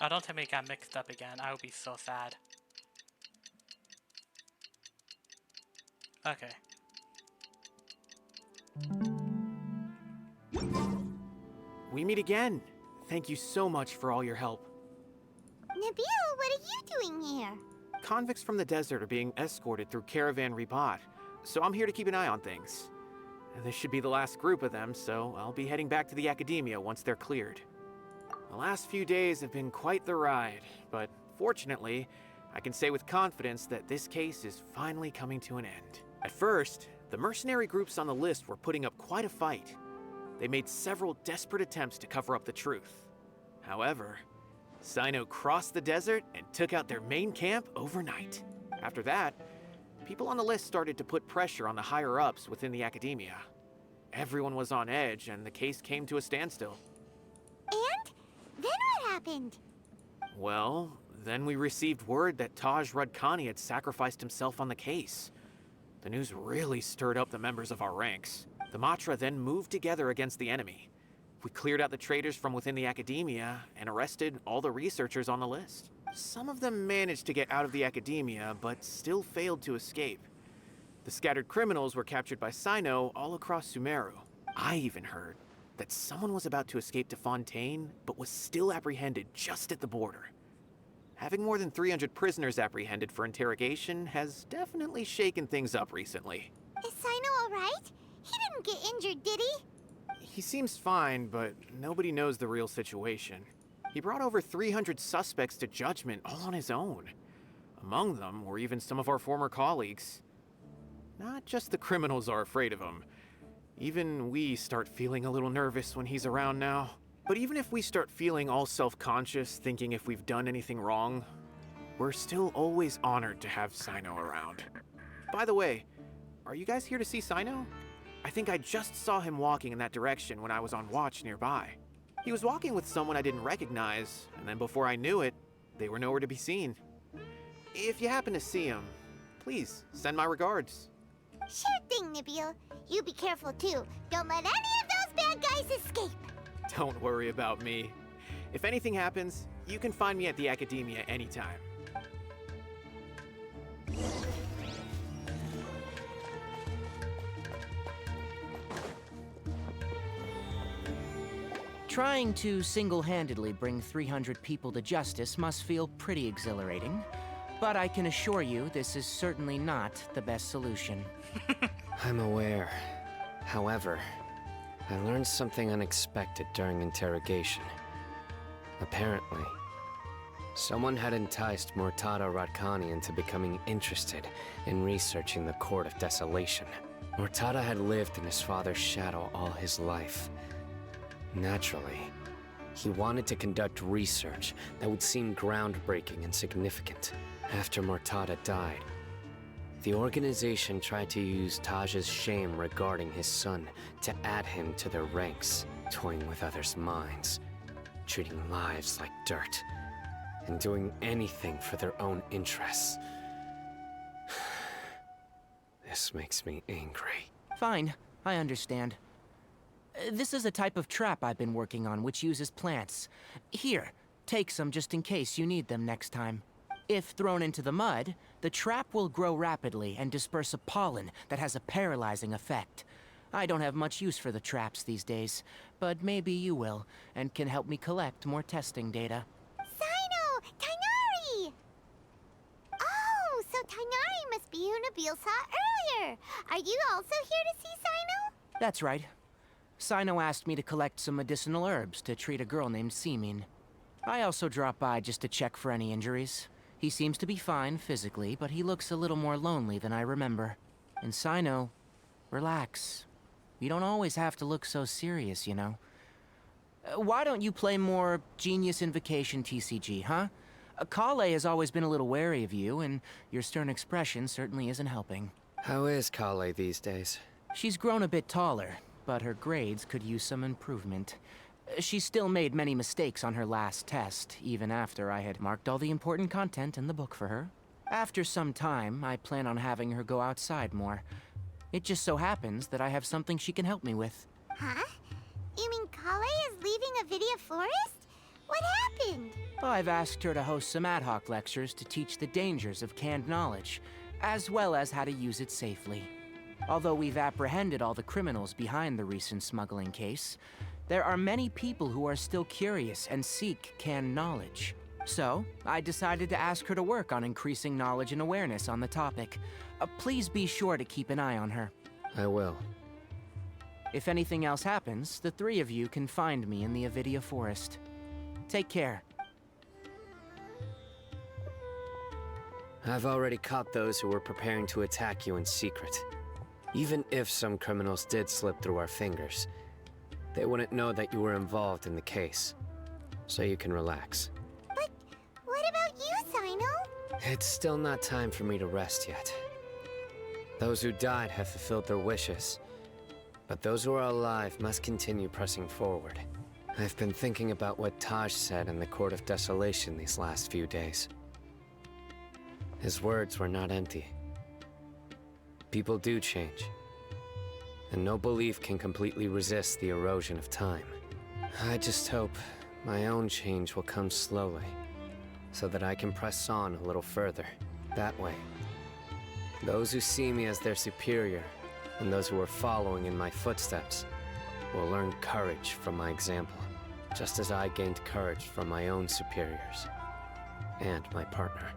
Oh, don't tell me it got mixed up again. I would be so sad. Okay. We meet again. Thank you so much for all your help. Nabil, what are you doing here? Convicts from the desert are being escorted through Caravan Rebot, so I'm here to keep an eye on things. This should be the last group of them, so I'll be heading back to the Academia once they're cleared. The last few days have been quite the ride, but fortunately, I can say with confidence that this case is finally coming to an end. At first, the mercenary groups on the list were putting up quite a fight. They made several desperate attempts to cover up the truth. However, Cyno crossed the desert and took out their main camp overnight. After that, people on the list started to put pressure on the higher-ups within the Academia. Everyone was on edge, and the case came to a standstill. And Then what happened? Well, then we received word that Taj Rudkani had sacrificed himself on the case. The news really stirred up the members of our ranks. The Matra then moved together against the enemy. We cleared out the traitors from within the academia and arrested all the researchers on the list. Some of them managed to get out of the academia, but still failed to escape. The scattered criminals were captured by Sino all across Sumeru. I even heard that someone was about to escape to Fontaine, but was still apprehended just at the border. Having more than 300 prisoners apprehended for interrogation has definitely shaken things up recently. Is Sino alright? He didn't get injured, did he? He seems fine, but nobody knows the real situation. He brought over 300 suspects to judgment all on his own. Among them were even some of our former colleagues. Not just the criminals are afraid of him. Even we start feeling a little nervous when he's around now. But even if we start feeling all self-conscious, thinking if we've done anything wrong, we're still always honored to have Sino around. By the way, are you guys here to see Sino? I think I just saw him walking in that direction when I was on watch nearby. He was walking with someone I didn't recognize, and then before I knew it, they were nowhere to be seen. If you happen to see him, please send my regards. Sure thing, Nabil. You be careful too. Don't let any of those bad guys escape. Don't worry about me. If anything happens, you can find me at the Academia anytime. Trying to single-handedly bring 300 people to justice must feel pretty exhilarating. But I can assure you this is certainly not the best solution. I'm aware. However, I learned something unexpected during interrogation. Apparently, someone had enticed Murtada Radkani into becoming interested in researching the Court of Desolation. Murtada had lived in his father's shadow all his life. Naturally, he wanted to conduct research that would seem groundbreaking and significant. After Murtada died, the organization tried to use Taj's shame regarding his son to add him to their ranks, toying with others' minds, treating lives like dirt, and doing anything for their own interests. This makes me angry. Fine, I understand. This is a type of trap I've been working on which uses plants. Here, take some just in case you need them next time. If thrown into the mud, the trap will grow rapidly and disperse a pollen that has a paralyzing effect. I don't have much use for the traps these days, but maybe you will, and can help me collect more testing data. Sino! Tainari! Oh, so Tainari must be who Nabil saw earlier. Are you also here to see Sino? That's right. Sino asked me to collect some medicinal herbs to treat a girl named Semin. I also dropped by just to check for any injuries. He seems to be fine physically, but he looks a little more lonely than I remember. And Sino, relax. You don't always have to look so serious, you know. Why don't you play more Genius Invocation TCG, huh? Kale has always been a little wary of you, and your stern expression certainly isn't helping. How is Kale these days? She's grown a bit taller, but her grades could use some improvement. She still made many mistakes on her last test, even after I had marked all the important content in the book for her. After some time, I plan on having her go outside more. It just so happens that I have something she can help me with. Huh? You mean Kale is leaving Avidia Forest? What happened? I've asked her to host some ad hoc lectures to teach the dangers of canned knowledge, as well as how to use it safely. Although we've apprehended all the criminals behind the recent smuggling case, there are many people who are still curious and seek canned knowledge. So, I decided to ask her to work on increasing knowledge and awareness on the topic. Please be sure to keep an eye on her. I will. If anything else happens, the three of you can find me in the Avidia Forest. Take care. I've already caught those who were preparing to attack you in secret. Even if some criminals did slip through our fingers, they wouldn't know that you were involved in the case. So you can relax. But what about you, Sino? It's still not time for me to rest yet. Those who died have fulfilled their wishes, but those who are alive must continue pressing forward. I've been thinking about what Taj said in the Court of Desolation these last few days. His words were not empty. People do change, and no belief can completely resist the erosion of time. I just hope my own change will come slowly, so that I can press on a little further. That way, those who see me as their superior, and those who are following in my footsteps, will learn courage from my example, just as I gained courage from my own superiors, and my partner.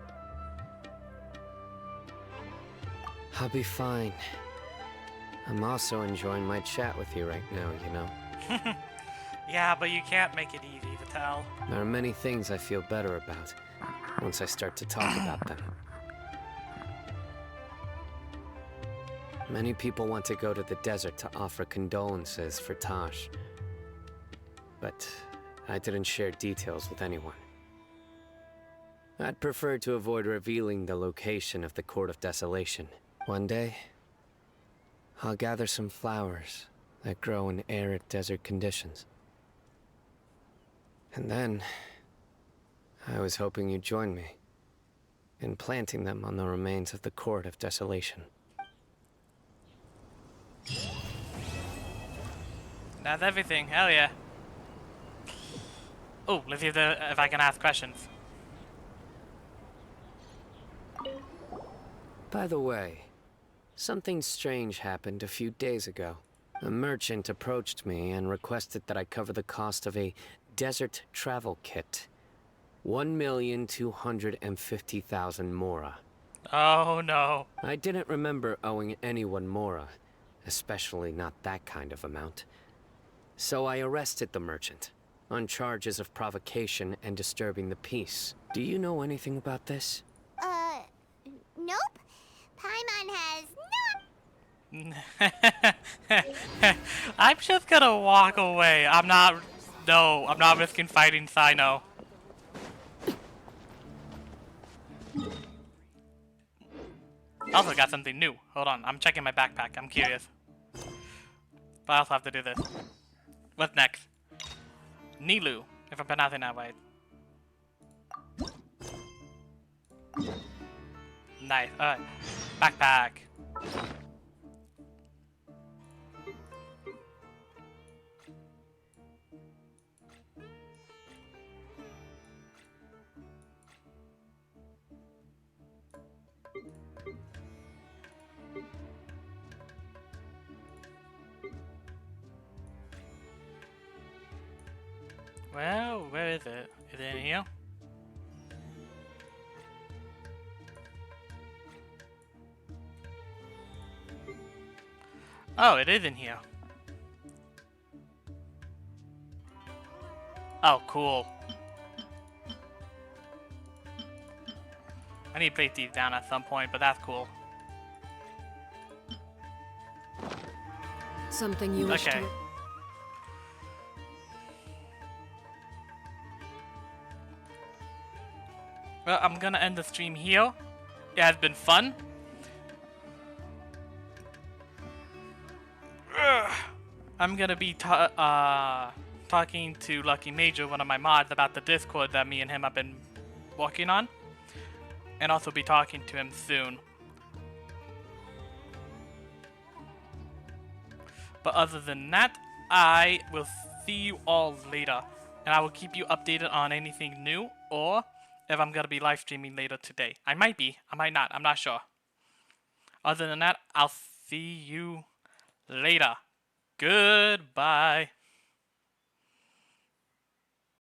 I'll be fine. I'm also enjoying my chat with you right now, you know? Yeah, but you can't make it easy to tell. There are many things I feel better about once I start to talk about them. Many people want to go to the desert to offer condolences for Taj, but I didn't share details with anyone. I'd prefer to avoid revealing the location of the Court of Desolation. One day, I'll gather some flowers that grow in arid desert conditions. And then, I was hoping you'd join me in planting them on the remains of the Court of Desolation. That's everything. Hell yeah. Oh, let's see if I can ask questions. By the way, something strange happened a few days ago. A merchant approached me and requested that I cover the cost of a desert travel kit. 1,250,000 mora. Oh no. I didn't remember owing anyone mora, especially not that kind of amount. So I arrested the merchant, on charges of provocation and disturbing the peace. Do you know anything about this? Nope. Paimon has not. I'm just gonna walk away. I'm not risking fighting Sino. Also got something new. Hold on, I'm checking my backpack. I'm curious. But I also have to do this. What's next? Nilu, if I'm pronouncing that right. Nice. Alright. Backpack. Well, where is it? Is it in here? Oh, it is in here. Oh, cool. I need to place these down at some point, but that's cool. Something you wish to... Well, I'm gonna end the stream here. It has been fun. I'm gonna be talking to Lucky Major, one of my mods, about the Discord that me and him have been working on. And also be talking to him soon. But other than that, I will see you all later. And I will keep you updated on anything new, or if I'm gonna be live streaming later today. I might be, I might not, I'm not sure. Other than that, I'll see you later. Goodbye.